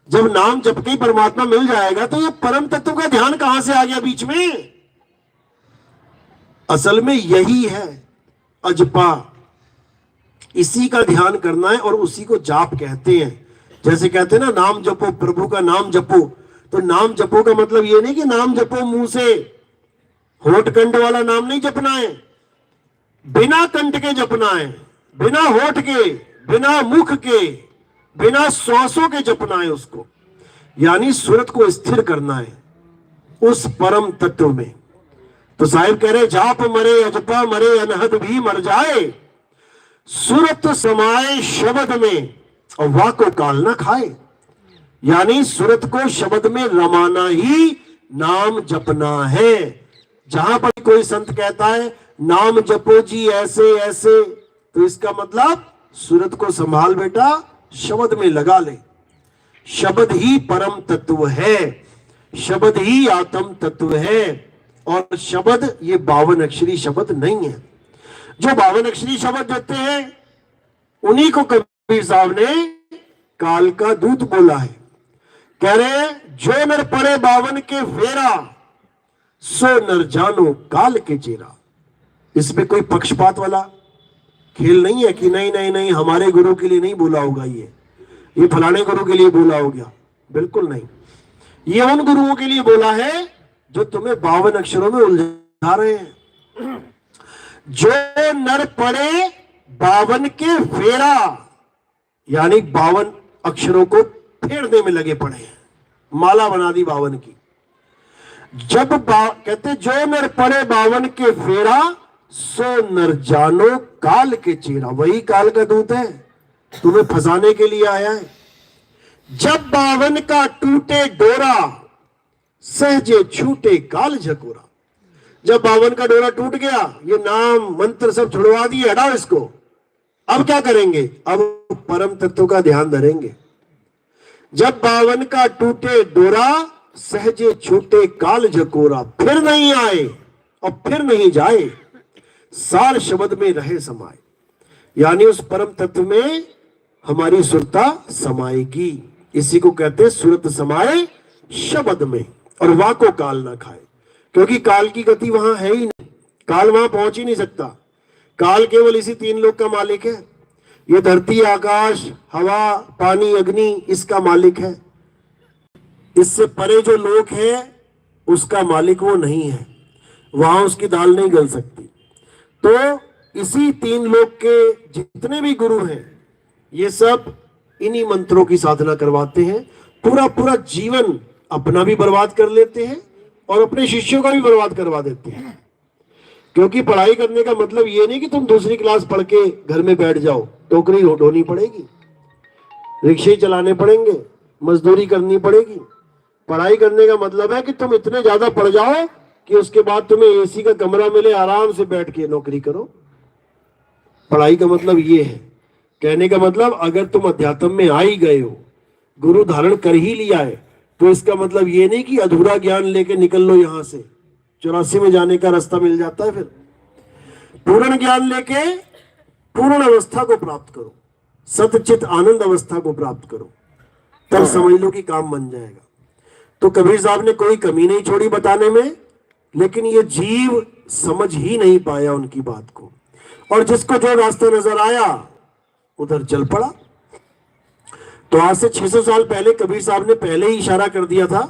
जब नाम जप के परमात्मा मिल जाएगा तो ये परम तत्व का ध्यान कहां से आ गया बीच में? असल में यही है अजपा, इसी का ध्यान करना है और उसी को जाप कहते हैं। जैसे कहते हैं ना नाम जपो, प्रभु का नाम जपो। तो नाम जपो का मतलब ये नहीं कि नाम जपो मुंह से, होठ कंठ वाला नाम नहीं जपना है, बिना कंठ के जपना है, बिना होठ के, बिना मुख के, बिना श्वासों के जपना है उसको, यानी सूरत को स्थिर करना है उस परम तत्व में। तो साहिब कह रहे जाप मरे अजपा मरे अनहद भी मर जाए, सूरत समाए शब्द में और वाको काल न खाए। यानी सूरत को शब्द में रमाना ही नाम जपना है। जहां पर कोई संत कहता है नाम जपो जी ऐसे ऐसे, तो इसका मतलब सूरत को संभाल बेटा, शब्द में लगा ले। शब्द ही परम तत्व है, शब्द ही आत्म तत्व है। और शब्द ये 52 अक्षरी शब्द नहीं है। जो 52 अक्षरी शब्द देते हैं उन्हीं को कबीर साहब ने काल का दूत बोला है। कह रहे जो नर पड़े 52 के फेरा, सो नर जानो काल के चेरा। इसमें कोई पक्षपात वाला खेल नहीं है कि नहीं नहीं नहीं हमारे गुरु के लिए नहीं बोला होगा, ये फलाने गुरु के लिए बोला हो गया। बिल्कुल नहीं, ये उन गुरुओं के लिए बोला है जो तुम्हें 52 अक्षरों में उलझा रहे हैं। जो नर पड़े 52 के फेरा, यानी 52 अक्षरों को फेरने में लगे पड़े हैं, माला बना दी 52 की। जब कहते जो नर पड़े 52 के फेरा, सो नर जानो काल के चेरा। वही काल का दूत है, तुम्हें फंसाने के लिए आया है। जब 52 का टूटे डोरा, सहजे छूटे काल झकोरा। जब 52 का डोरा टूट गया, ये नाम मंत्र सब छुड़वा दिए, हटाओ इसको, अब क्या करेंगे? अब परम तत्व का ध्यान धरेंगे। जब 52 का टूटे डोरा, सहजे छूटे काल झकोरा। फिर नहीं आए और फिर नहीं जाए, सार शब्द में रहे समाये। यानी उस परम तत्व में हमारी सुरता समाएगी। इसी को कहते हैं सुरत समाये शब्द में, और वाको काल ना खाए। क्योंकि काल की गति वहां है ही नहीं, काल वहां पहुंच ही नहीं सकता। काल केवल इसी 3 लोक का मालिक है। ये धरती, आकाश, हवा, पानी, अग्नि इसका मालिक है। इससे परे जो लोक है उसका मालिक वो नहीं है, वहां उसकी दाल नहीं गल सकती। तो इसी 3 लोक के जितने भी गुरु हैं, ये सब इन्हीं मंत्रों की साधना करवाते हैं। पूरा पूरा जीवन अपना भी बर्बाद कर लेते हैं और अपने शिष्यों का भी बर्बाद करवा देते हैं। क्योंकि पढ़ाई करने का मतलब ये नहीं कि तुम दूसरी क्लास पढ़ के घर में बैठ जाओ, टोकरी ढोनी पड़ेगी, रिक्शे चलाने पड़ेंगे, मजदूरी करनी पड़ेगी। पढ़ाई करने का मतलब है कि तुम इतने ज्यादा पढ़ जाओ कि उसके बाद तुम्हें एसी का कमरा मिले, आराम से बैठ के नौकरी करो। पढ़ाई का मतलब ये है। कहने का मतलब अगर तुम अध्यात्म में आ ही गए हो, गुरु धारण कर ही लिया है, तो इसका मतलब ये नहीं कि अधूरा ज्ञान लेके निकल लो यहां से, 84 में जाने का रास्ता मिल जाता है। फिर पूर्ण ज्ञान लेके पूर्ण अवस्था को प्राप्त करो, सतचित आनंद अवस्था को प्राप्त करो, तब समझ लो कि काम बन जाएगा। तो कबीर साहब ने कोई कमी नहीं छोड़ी बताने में, लेकिन ये जीव समझ ही नहीं पाया उनकी बात को, और जिसको जो रास्ता नजर आया उधर चल पड़ा। तो आज से 600 साल पहले कबीर साहब ने पहले ही इशारा कर दिया था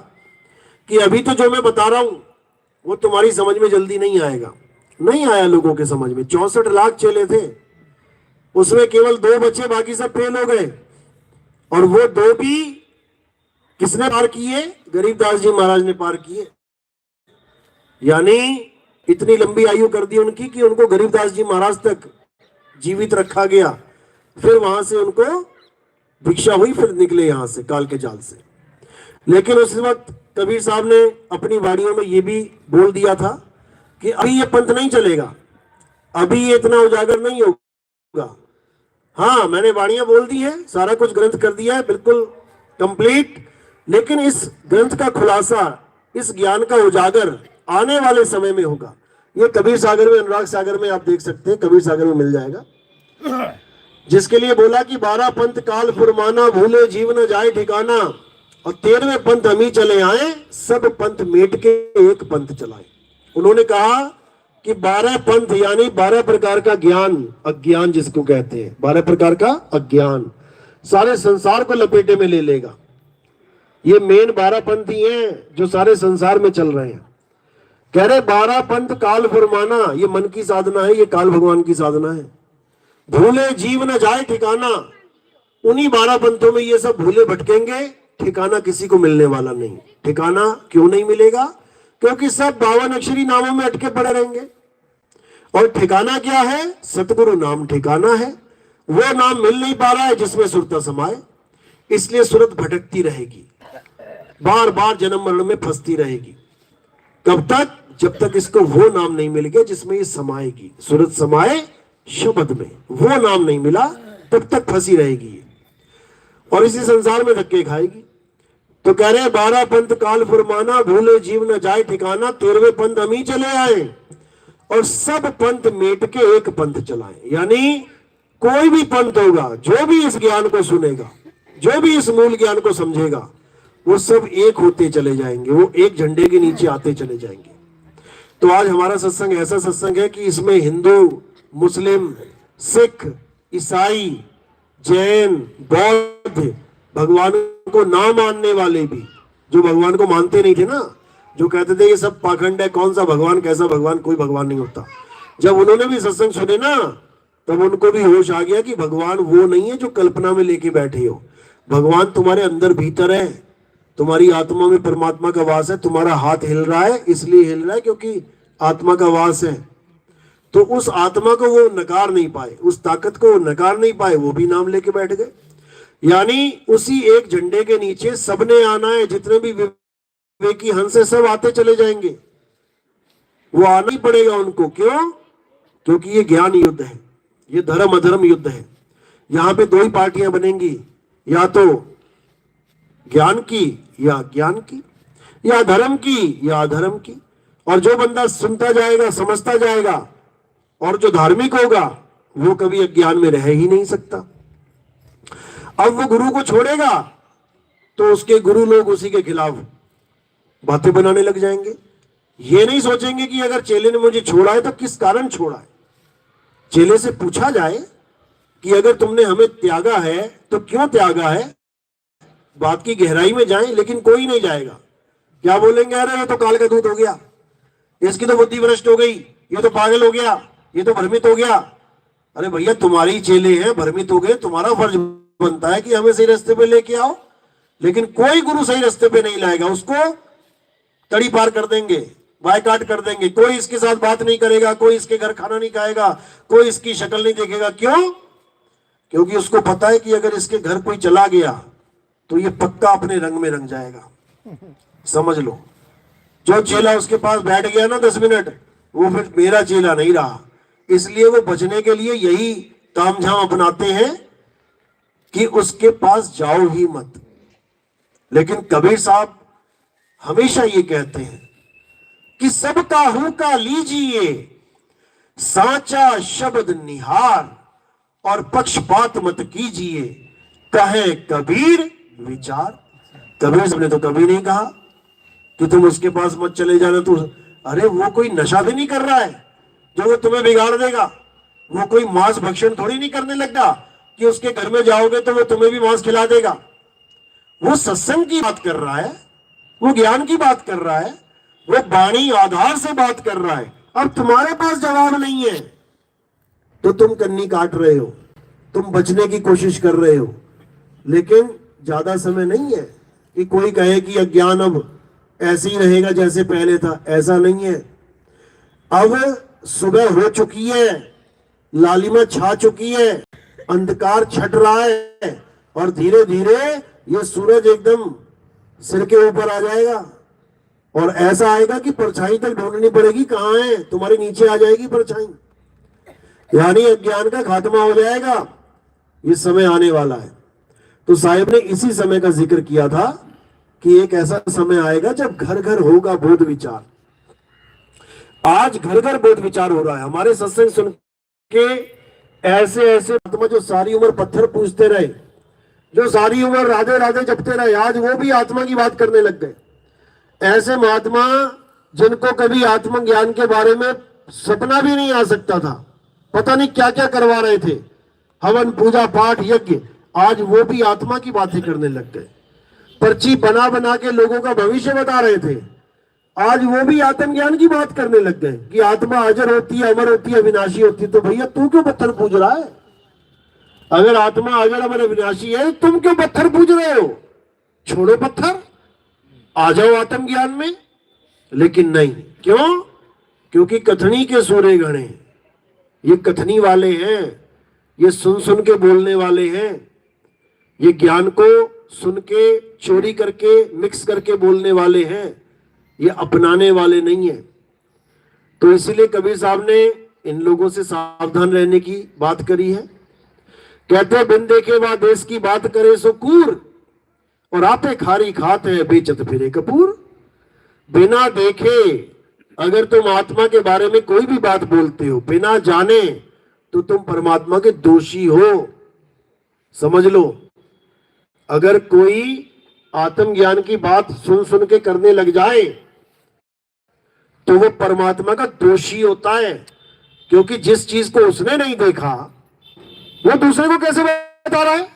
कि अभी तो जो मैं बता रहा हूं वो तुम्हारी समझ में जल्दी नहीं आएगा। नहीं आया लोगों के समझ में। 64 लाख चेले थे, उसमें केवल 2 बच्चे, बाकी सब फेल हो गए। और वो 2 भी किसने पार किए? गरीबदास जी महाराज ने पार किए। यानी इतनी लंबी आयु कर दी उनकी कि उनको गरीबदास जी महाराज तक जीवित रखा गया। फिर वहां से उनको भिक्षा हुई, फिर निकले यहां से काल के जाल से। लेकिन उस वक्त कबीर साहब ने अपनी वाणियों में ये भी बोल दिया था कि अभी ये पंथ नहीं चलेगा, अभी ये इतना उजागर नहीं होगा। हाँ, मैंने वाणियां बोल दी है, सारा कुछ ग्रंथ कर दिया है बिल्कुल कंप्लीट, लेकिन इस ग्रंथ का खुलासा, इस ज्ञान का उजागर आने वाले समय में होगा। ये कबीर सागर में, अनुराग सागर में आप देख सकते हैं, कबीर सागर में मिल जाएगा। जिसके लिए बोला कि 12 पंथ काल फुरमाना, भूले जीव न जाए ठिकाना, और 13वें पंथ हम ही चले आए, सब पंथ मेट के एक पंथ चलाए। उन्होंने कहा कि 12 पंथ यानी 12 प्रकार का ज्ञान, अज्ञान जिसको कहते हैं, 12 प्रकार का अज्ञान सारे संसार को लपेटे में ले लेगा। ये मेन 12 पंथ ही हैं जो सारे संसार में चल रहे हैं। कह रहे 12 पंथ काल फुरमाना, ये मन की साधना है, ये काल भगवान की साधना है। भूले जीव न जाए ठिकाना, उन्हीं 12 पंथों में ये सब भूले भटकेंगे, ठिकाना किसी को मिलने वाला नहीं। ठिकाना क्यों नहीं मिलेगा? क्योंकि सब 52 अक्षरी नामों में अटके पड़े रहेंगे। और ठिकाना क्या है? सतगुरु नाम ठिकाना है। वो नाम मिल नहीं पा रहा है जिसमें सुरता समाए, इसलिए सुरत भटकती रहेगी, बार बार जन्म मरण में फंसती रहेगी। कब तक? जब तक इसको वो नाम नहीं मिल गया जिसमें ये समाएगी। सुरत समाए शब्द में, वो नाम नहीं मिला तब तक फंसी रहेगी ये, और इसी संसार में धक्के खाएगी। तो कह रहे 12 पंथ काल फुरमाना, भूले जीव न जाए ठिकाना, 13वें पंथ हम ही चले आए, और सब पंथ मेट के एक पंथ चलाए। यानी कोई भी पंथ होगा, जो भी इस ज्ञान को सुनेगा, जो भी इस मूल ज्ञान को समझेगा, वो सब एक होते चले जाएंगे, वो एक झंडे के नीचे आते चले जाएंगे। तो आज हमारा सत्संग ऐसा सत्संग है कि इसमें हिंदू, मुस्लिम, सिख, ईसाई, जैन, बौद्ध, भगवान को ना मानने वाले भी, जो भगवान को मानते नहीं थे ना, जो कहते थे ये सब पाखंड है, कौन सा भगवान, कैसा भगवान, कोई भगवान नहीं होता, जब उन्होंने भी सत्संग सुने ना, तब उनको भी होश आ गया कि भगवान वो नहीं है जो कल्पना में लेके बैठे हो। भगवान तुम्हारे अंदर भीतर है, तुम्हारी आत्मा में परमात्मा का वास है। तुम्हारा हाथ हिल रहा है इसलिए हिल रहा है क्योंकि आत्मा का वास है। तो उस आत्मा को वो नकार नहीं पाए, उस ताकत को वो नकार नहीं पाए, वो भी नाम लेके बैठ गए। यानी उसी एक झंडे के नीचे सबने आना है, जितने भी विवेकी हंस है सब आते चले जाएंगे, वो आना ही पड़ेगा उनको। क्यों? क्योंकि ये ज्ञान युद्ध है, ये धर्म अधर्म युद्ध है। यहां पे 2 ही पार्टियां बनेंगी, या तो ज्ञान की या अज्ञान की, या धर्म की या अधर्म की। और जो बंदा सुनता जाएगा, समझता जाएगा, और जो धार्मिक होगा वो कभी अज्ञान में रह ही नहीं सकता। अब वो गुरु को छोड़ेगा तो उसके गुरु लोग उसी के खिलाफ बातें बनाने लग जाएंगे। ये नहीं सोचेंगे कि अगर चेले ने मुझे छोड़ा है तो किस कारण छोड़ा है। चेले से पूछा जाए कि अगर तुमने हमें त्यागा है तो क्यों त्यागा है, बात की गहराई में जाएं, लेकिन कोई नहीं जाएगा। क्या बोलेंगे? अरे ये तो काल का दूत हो गया, इसकी तो बुद्धि भ्रष्ट हो गई, ये तो पागल हो गया, ये तो भ्रमित हो गया। अरे भैया तुम्हारे ही चेले हैं, भ्रमित हो गए, तुम्हारा फर्ज बनता है कि हमें सही रास्ते पे लेके आओ। लेकिन कोई गुरु सही रास्ते पे नहीं लाएगा, उसको तड़ी पार कर देंगे, बायकाट कर देंगे। कोई इसके साथ बात नहीं करेगा, कोई इसके घर खाना नहीं खाएगा, कोई इसकी शक्ल नहीं देखेगा। क्यों? क्योंकि उसको पता है कि अगर इसके घर कोई चला गया तो ये पक्का अपने रंग में रंग जाएगा। समझ लो, जो चेला उसके पास बैठ गया ना 10 मिनट, वो फिर मेरा चेला नहीं रहा। इसलिए वो बचने के लिए यही तामझाम अपनाते हैं कि उसके पास जाओ ही मत। लेकिन कबीर साहब हमेशा ये कहते हैं कि सबका हुक्का लीजिए, साचा शब्द निहार, और पक्षपात मत कीजिए, कहे कबीर विचार। कबीर साहब ने तो कभी नहीं कहा कि तुम उसके पास मत चले जाना। तो अरे वो कोई नशा भी नहीं कर रहा है जो वो तुम्हें बिगाड़ देगा। वो कोई मांस भक्षण थोड़ी नहीं करने लगा कि उसके घर में जाओगे तो वो तुम्हें भी मांस खिला देगा। वो सत्संग की बात कर रहा है, वो ज्ञान की बात कर रहा है, वो वाणी आधार से बात कर रहा है। अब तुम्हारे पास जवाब नहीं है तो तुम कन्नी काट रहे हो, तुम बचने की कोशिश कर रहे हो। लेकिन ज्यादा समय नहीं है कि कोई कहे कि अज्ञान अब ऐसे ही रहेगा जैसे पहले था। ऐसा नहीं है। अब सुबह हो चुकी है, लालिमा छा चुकी है, अंधकार छट रहा है, और धीरे धीरे ये सूरज एकदम सिर के ऊपर आ जाएगा। और ऐसा आएगा कि परछाई तक ढूंढनी पड़ेगी, कहां है, तुम्हारे नीचे आ जाएगी परछाई। यानी अज्ञान का खात्मा हो जाएगा। ये समय आने वाला है। तो साहिब ने इसी समय का जिक्र किया था कि एक ऐसा समय आएगा जब घर घर होगा बोध विचार। आज घर घर बोध विचार हो रहा है। हमारे सत्संग सुन के ऐसे ऐसे महात्मा जो सारी उम्र पत्थर पूजते रहे, जो सारी उम्र राधे राधे जपते रहे, आज वो भी आत्मा की बात करने लग गए। ऐसे महात्मा जिनको कभी आत्मज्ञान के बारे में सपना भी नहीं आ सकता था, पता नहीं क्या क्या करवा रहे थे, हवन पूजा पाठ यज्ञ, आज वो भी आत्मा की बातें करने लग गए। पर्ची बना बना के लोगों का भविष्य बता रहे थे, आज वो भी आत्मज्ञान की बात करने लग गए कि आत्मा अजर होती है, अमर होती है, अविनाशी होती है। तो भैया तू क्यों पत्थर पूज रहा है? अगर आत्मा अजर अमर अविनाशी है, तुम क्यों पत्थर पूज रहे हो? छोड़ो पत्थर, आ जाओ आत्मज्ञान में। लेकिन नहीं, क्यों? क्योंकि कथनी के सूरे गणे, ये कथनी वाले हैं, ये सुन सुन के बोलने वाले हैं, ये ज्ञान को सुन के चोरी करके मिक्स करके बोलने वाले हैं, ये अपनाने वाले नहीं है। तो इसीलिए कबीर साहब ने इन लोगों से सावधान रहने की बात करी है। कहते बिन देखे वह देश की बात करे सो कूर, और आपे खारी खाते हैं बेचत फिरे कपूर। बिना देखे अगर तुम आत्मा के बारे में कोई भी बात बोलते हो, बिना जाने, तो तुम परमात्मा के दोषी हो। समझ लो, अगर कोई आत्मज्ञान की बात सुन सुन के करने लग जाए तो वो परमात्मा का दोषी होता है। क्योंकि जिस चीज को उसने नहीं देखा वो दूसरे को कैसे बता रहा है?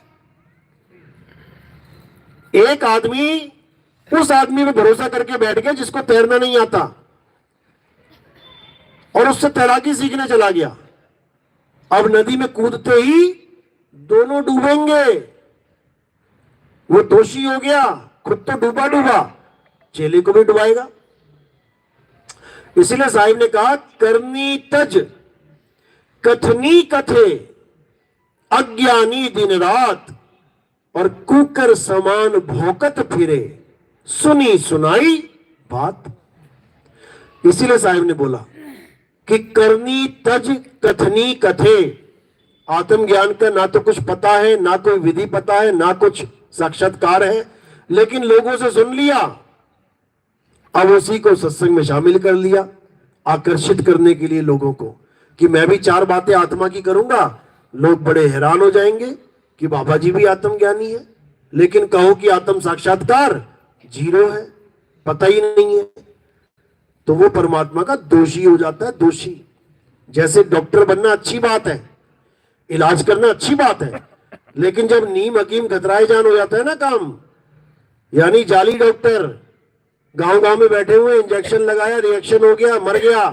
एक आदमी उस आदमी में भरोसा करके बैठ गया जिसको तैरना नहीं आता, और उससे तैराकी सीखने चला गया। अब नदी में कूदते ही दोनों डूबेंगे। वो दोषी हो गया, खुद तो डूबा डूबा, चेले को भी डुबाएगा। इसीलिए साहिब ने कहा करनी तज कथनी कथे, अज्ञानी दिन रात, और कुकर समान भौकत फिरे, सुनी सुनाई बात। इसीलिए साहिब ने बोला कि करनी तज कथनी कथे। आत्मज्ञान का ना तो कुछ पता है, ना कोई विधि पता है, ना कुछ साक्षात्कार है, लेकिन लोगों से सुन लिया, अब उसी को सत्संग में शामिल कर लिया, आकर्षित करने के लिए लोगों को कि मैं भी 4 बातें आत्मा की करूंगा। लोग बड़े हैरान हो जाएंगे कि बाबा जी भी आत्मज्ञानी है, लेकिन कहो कि आत्म साक्षात्कार 0 है, पता ही नहीं है, तो वो परमात्मा का दोषी हो जाता है। दोषी जैसे डॉक्टर बनना अच्छी बात है, इलाज करना अच्छी बात है, लेकिन जब नीम हकीम खतराए जान हो जाता है ना काम, यानी जाली डॉक्टर गांव गांव में बैठे हुए, इंजेक्शन लगाया, रिएक्शन हो गया, मर गया,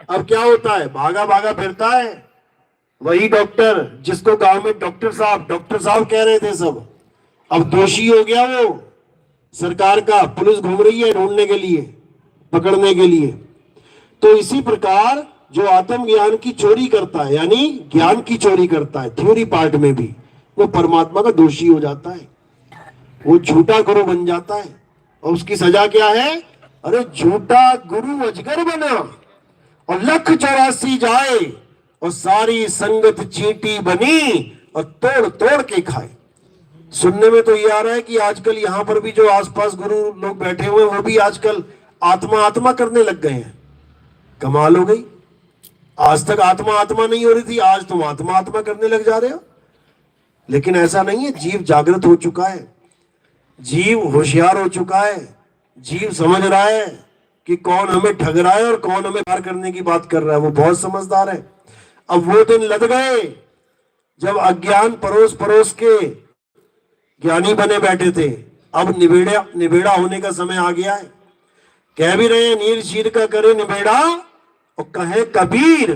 अब क्या होता है? भागा भागा फिरता है वही डॉक्टर जिसको गांव में डॉक्टर साहब कह रहे थे सब, अब दोषी हो गया वो। सरकार का पुलिस घूम रही है ढूंढने के लिए, पकड़ने के लिए। तो इसी प्रकार जो आत्मज्ञान की चोरी करता है, यानी ज्ञान की चोरी करता है थ्योरी पार्ट में भी, वो परमात्मा का दोषी हो जाता है, वो झूठा गुरु बन जाता है। और उसकी सजा क्या है? अरे झूठा गुरु अजगर बना और 1,84 जाए और सारी संगत चींटी बनी और तोड़ तोड़ के खाए। सुनने में तो ये आ रहा है कि आजकल यहाँ पर भी जो आसपास गुरु लोग बैठे हुए हैं वो भी आजकल आत्मा आत्मा करने लग गए हैं। कमाल हो गई, आज तक आत्मा आत्मा नहीं हो रही थी, आज तुम आत्मा आत्मा करने लग जा रहे हो। लेकिन ऐसा नहीं है, जीव जागृत हो चुका है, जीव होशियार हो चुका है, जीव समझ रहा है कि कौन हमें ठग रहा है और कौन हमें प्यार करने की बात कर रहा है। वो बहुत समझदार है। अब वो दिन लद गए जब अज्ञान परोस परोस के ज्ञानी बने बैठे थे। अब निबेड़ा होने का समय आ गया है। कह भी रहे हैं, नीर चीर का करे निबेड़ा और कहे कबीर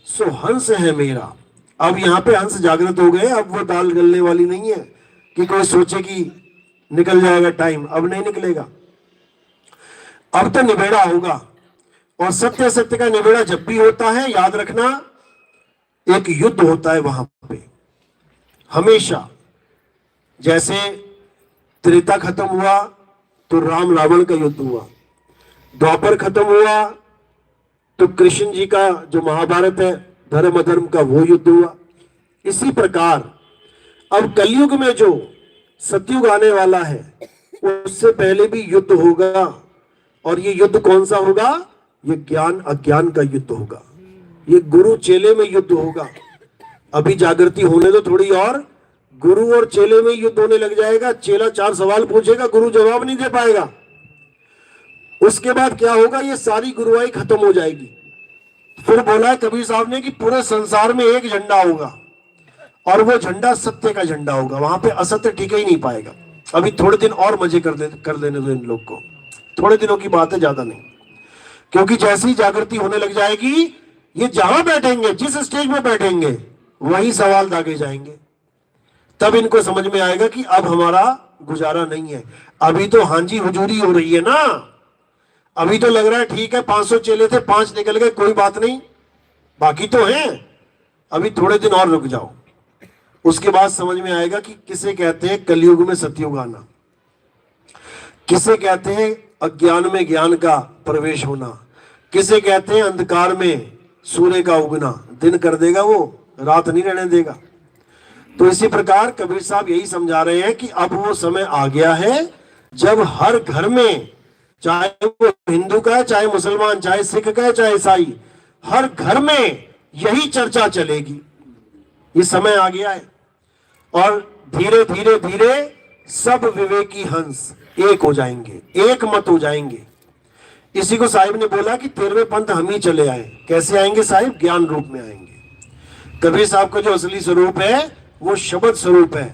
सो हंस है मेरा। अब यहाँ पे हंस जागृत हो गए। अब वो दाल गलने वाली नहीं है कि कोई सोचे कि निकल जाएगा टाइम। अब नहीं निकलेगा, अब तो निबेड़ा होगा। और सत्य सत्य का निबेड़ा जब भी होता है, याद रखना, एक युद्ध होता है वहां पे हमेशा। जैसे त्रेता खत्म हुआ तो राम रावण का युद्ध हुआ, द्वापर खत्म हुआ तो कृष्ण जी का जो महाभारत है धर्म अधर्म का वो युद्ध हुआ। इसी प्रकार अब कलयुग में जो सतयुग आने वाला है उससे पहले भी युद्ध होगा। और ये युद्ध कौन सा होगा? ये ज्ञान अज्ञान का युद्ध होगा, ये गुरु चेले में युद्ध होगा। अभी जागृति होने दो थोड़ी और, गुरु और चेले में युद्ध होने लग जाएगा। चेला 4 सवाल पूछेगा, गुरु जवाब नहीं दे पाएगा। उसके बाद क्या होगा? ये सारी गुरुआई खत्म हो जाएगी। फिर बोला है कबीर साहब ने कि पूरे संसार में एक झंडा होगा और वो झंडा सत्य का झंडा होगा। वहां पे असत्य टिक ही नहीं पाएगा। अभी थोड़े दिन और मजे कर लेने दो इन लोग को, थोड़े दिनों की बात है, ज्यादा नहीं। क्योंकि जैसी जागृति होने लग जाएगी, ये जहां बैठेंगे, जिस स्टेज में बैठेंगे, वही सवाल दागे जाएंगे। तब इनको समझ में आएगा कि अब हमारा गुजारा नहीं है। अभी तो हांजी हुजूरी हो रही है ना, अभी तो लग रहा है ठीक है 500 चेले थे, 5 निकल गए, कोई बात नहीं, बाकी तो हैं। अभी थोड़े दिन और रुक जाओ, उसके बाद समझ में आएगा कि किसे कहते हैं कलयुग में सतयुग आना, किसे कहते हैं अज्ञान में ज्ञान का प्रवेश होना, किसे कहते हैं अंधकार में सूर्य का उगना। दिन कर देगा वो, रात नहीं रहने देगा। तो इसी प्रकार कबीर साहब यही समझा रहे हैं कि अब वो समय आ गया है जब हर घर में, चाहे वो हिंदू का है, चाहे मुसलमान, चाहे सिख का है, चाहे ईसाई, हर घर में यही चर्चा चलेगी। ये समय आ गया है और धीरे धीरे धीरे सब विवेकी हंस एक हो जाएंगे, एक मत हो जाएंगे। इसी को साहिब ने बोला कि 13वें पंथ हम ही चले आए। कैसे आएंगे साहिब? ज्ञान रूप में आएंगे। कबीर साहब का जो असली स्वरूप है वो शब्द स्वरूप है,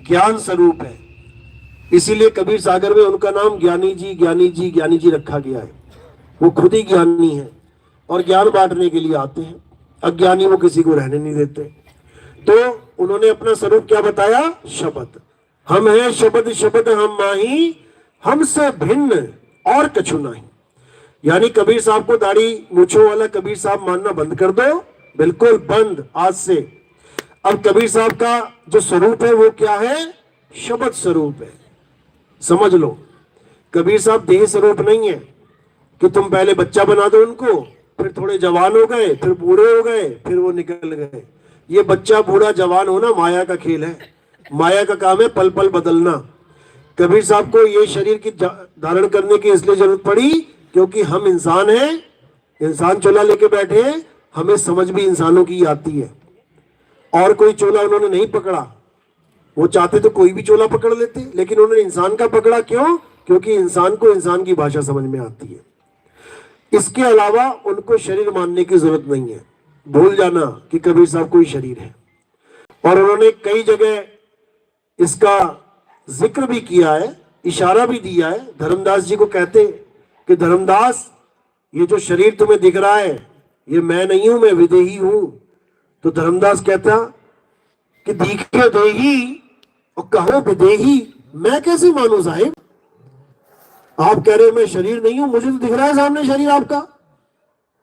ज्ञान स्वरूप है। इसीलिए कबीर सागर में उनका नाम ज्ञानी जी ज्ञानी जी ज्ञानी जी रखा गया है। वो खुद ही ज्ञानी है और ज्ञान बांटने के लिए आते हैं। अज्ञानी वो किसी को रहने नहीं देते। तो उन्होंने अपना स्वरूप क्या बताया? शब्द। हम हैं शब्द, शब्द हम माही, हमसे भिन्न और कछु नहीं। यानी कबीर साहब को दाढ़ी मूछों वाला कबीर साहब मानना बंद कर दो, बिल्कुल बंद आज से। अब कबीर साहब का जो स्वरूप है वो क्या है? शब्द स्वरूप है। समझ लो, कबीर साहब देह स्वरूप नहीं है कि तुम पहले बच्चा बना दो उनको, फिर थोड़े जवान हो गए, फिर बूढ़े हो गए, फिर वो निकल गए। ये बच्चा बूढ़ा जवान होना माया का खेल है। माया का काम है पल पल बदलना। कबीर साहब को ये शरीर की धारण करने की इसलिए जरूरत पड़ी क्योंकि हम इंसान हैं, इंसान चोला लेके बैठे हैं, हमें समझ भी इंसानों की आती है। और कोई चोला उन्होंने नहीं पकड़ा। वो चाहते तो कोई भी चोला पकड़ लेते, लेकिन उन्होंने इंसान का पकड़ा। क्यों? क्योंकि इंसान को इंसान की भाषा समझ में आती है। इसके अलावा उनको शरीर मानने की जरूरत नहीं है। भूल जाना कि कबीर साहब कोई शरीर है। और उन्होंने कई जगह इसका जिक्र भी किया है, इशारा भी दिया है। धर्मदास जी को कहते कि धर्मदास, ये जो शरीर तुम्हें दिख रहा है ये मैं नहीं हूं, मैं विदेही हूं। तो धर्मदास कहता कि दिखे देही और कहो विदेही, मैं कैसे मानूं साहिब? आप कह रहे हो मैं शरीर नहीं हूं, मुझे तो दिख रहा है सामने शरीर आपका।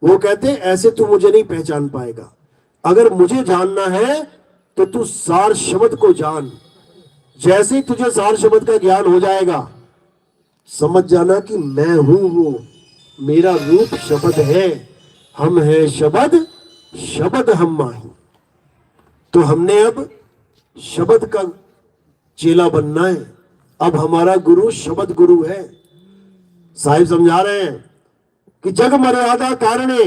वो कहते ऐसे तू मुझे नहीं पहचान पाएगा। अगर मुझे जानना है तो तू सार शब्द को जान। जैसे ही तुझे सार शब्द का ज्ञान हो जाएगा समझ जाना कि मैं हूं वो, मेरा रूप शब्द है, हम है शब्द, शब्द हम माही। तो हमने अब शब्द का चेला बनना है। अब हमारा गुरु शब्द गुरु है। साहिब समझा रहे हैं कि जग मर्यादा कारणे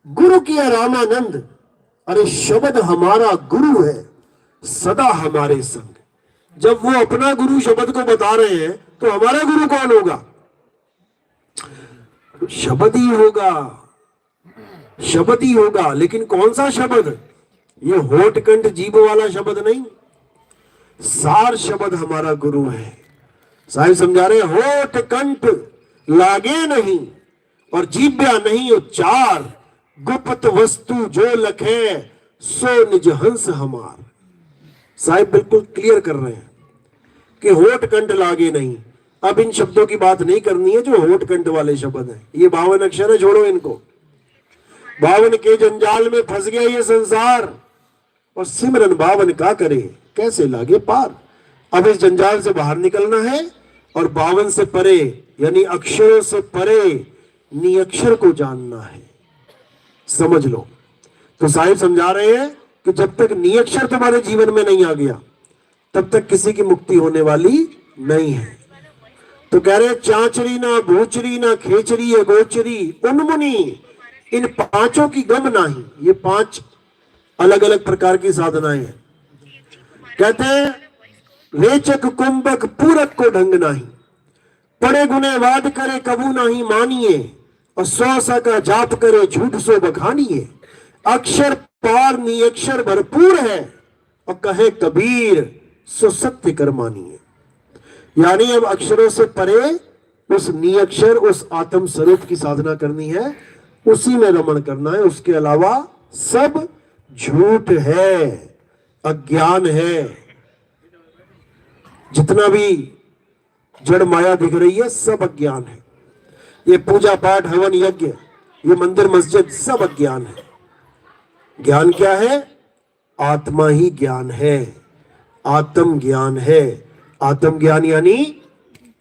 गुरु किया रामानंद, अरे शब्द हमारा गुरु है, सदा हमारे संग। जब वो अपना गुरु शब्द को बता रहे हैं तो हमारा गुरु कौन होगा? शब्द ही होगा, शब्द ही होगा। लेकिन कौन सा शब्द? ये होठ कंठ जीभ वाला शब्द नहीं, सार शब्द हमारा गुरु है। साहिब समझा रहे, होठ कंठ लागे नहीं और जीभ्या नहीं उच्चार, गुप्त वस्तु जो लखे सो निज हंस हमार। साहिब बिल्कुल क्लियर कर रहे हैं कि होठ कंठ लागे नहीं। अब इन शब्दों की बात नहीं करनी है जो होठ कंठ वाले शब्द हैं। ये 52 अक्षर है, छोड़ो इनको। 52 के जंजाल में फंस गया ये संसार, और सिमरन 52 का करे कैसे लागे पार। अब इस जंजाल से बाहर निकलना है और 52 से परे यानी अक्षरों से परे निअक्षर को जानना है। समझ लो। तो साहिब समझा रहे हैं कि जब तक निअक्षर तुम्हारे जीवन में नहीं आ गया तब तक किसी की मुक्ति होने वाली नहीं है। तो कह रहे चांचरी ना भूचरी ना खेचरी अगोचरी उन्मुनी, इन पांचों की गम नाही। ये 5 अलग अलग प्रकार की साधनाएं हैं। कहते हैं रेचक कुंभक पूरक को ढंग नाही, पड़े गुने वाद करे कबू नहीं मानिए, और 100 का जाप करे झूठ सो बखानिए। अक्षर पार निअक्षर भरपूर है, और कहे कबीर सो सत्य कर मानिए। यानी अब अक्षरों से परे उस निअक्षर उस आत्म स्वरूप की साधना करनी है, उसी में रमण करना है। उसके अलावा सब झूठ है, अज्ञान है। जितना भी जड़ माया दिख रही है सब अज्ञान है। ये पूजा पाठ हवन यज्ञ, ये मंदिर मस्जिद सब अज्ञान है। ज्ञान क्या है? आत्मा ही ज्ञान है, आत्म ज्ञान है। आत्म ज्ञान यानी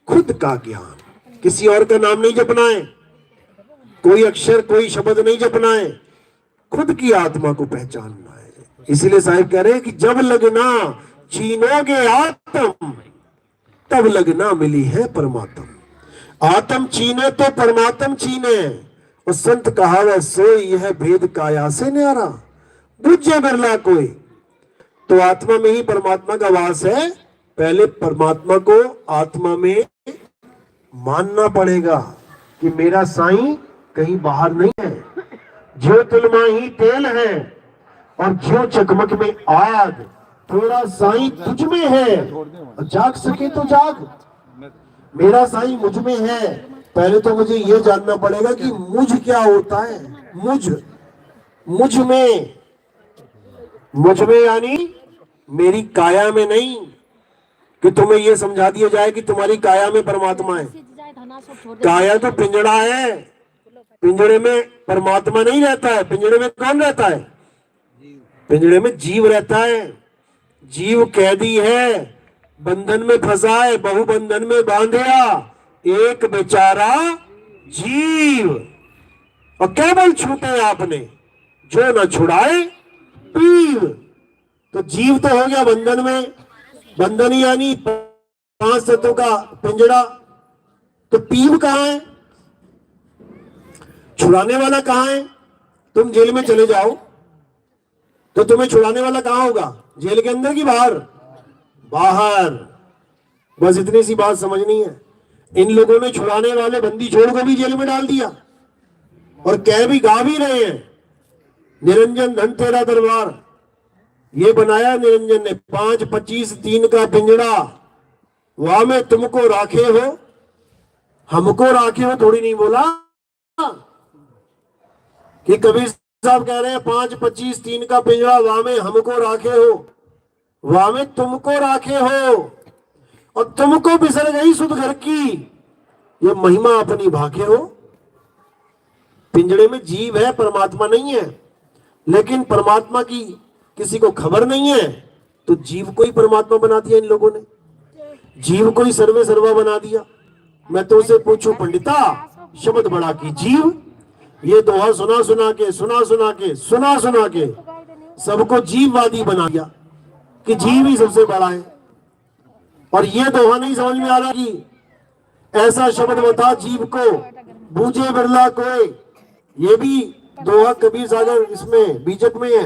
खुद का ज्ञान, किसी और का नाम नहीं जपना है, कोई अक्षर कोई शब्द नहीं जपना है, खुद की आत्मा को पहचानना है। इसीलिए साहिब कह रहे हैं कि जब लगना चीनोगे आत्म, तब लगना मिली है परमात्म। आत्म चीने तो परमात्म चीने, और संत कहावे सोई यह भेद काया से न्यारा, बुझे बिरला कोई। तो आत्मा में ही परमात्मा का वास है। पहले परमात्मा को आत्मा में मानना पड़ेगा कि मेरा साईं कहीं बाहर नहीं है। जो तुलमा ही तेल है और जो चकमक में आग, तेरा साईं तुझ में है, जाग सके तो जाग। मेरा साईं मुझ में है। पहले तो मुझे यह जानना पड़ेगा कि मुझ क्या होता है। मुझ में यानी मेरी काया में नहीं, कि तुम्हें यह समझा दिया जाए कि तुम्हारी काया में परमात्मा है। काया तो पिंजड़ा है, पिंजड़े में परमात्मा नहीं रहता है। पिंजड़े में कौन रहता है? पिंजड़े में जीव रहता है। जीव कैदी है, बंधन में फंसा है, बहुबंधन में बांधिया एक बेचारा जीव। और केवल छूटे आपने जो न छुड़ाए पीव। तो जीव तो हो गया बंधन में, बंधन यानी 5 तत्वों का पिंजड़ा। तो पीव कहां है? छुड़ाने वाला कहां है? तुम जेल में चले जाओ तो तुम्हें छुड़ाने वाला कहां होगा? जेल के अंदर की बाहर? बाहर। बस इतनी सी बात समझनी है। इन लोगों ने छुड़ाने वाले बंदी छोड़ को भी जेल में डाल दिया, और कह भी गा भी रहे हैं, निरंजन धन तेरा दरबार। ये बनाया निरंजन ने 5, 25, 3 का पिंजड़ा। वहां में तुमको राखे हो, हमको राखे हो थोड़ी नहीं बोला। कि कबीर साहब कह रहे हैं 5, 25, 3 का पिंजड़ा, वहां में हमको राखे हो, वहां में तुमको राखे हो, और तुमको बिसर गई सुध घर की, ये महिमा अपनी भाखे हो। पिंजड़े में जीव है, परमात्मा नहीं है। लेकिन परमात्मा की किसी को खबर नहीं है, तो जीव को ही परमात्मा बना दिया इन लोगों ने। जीव को ही सर्वे सर्वा बना दिया। मैं तुमसे पूछूं पंडिता, शब्द बड़ा की जीव, ये दोहा सुना सुना के सबको जीववादी बना दिया कि जीव ही सबसे बड़ा है। और ये दोहा नहीं समझ में आ रहा कि ऐसा शब्द बता जीव को बूझे बिरला कोई, ये भी दोहा कबीर सागर इसमें बीजक में है।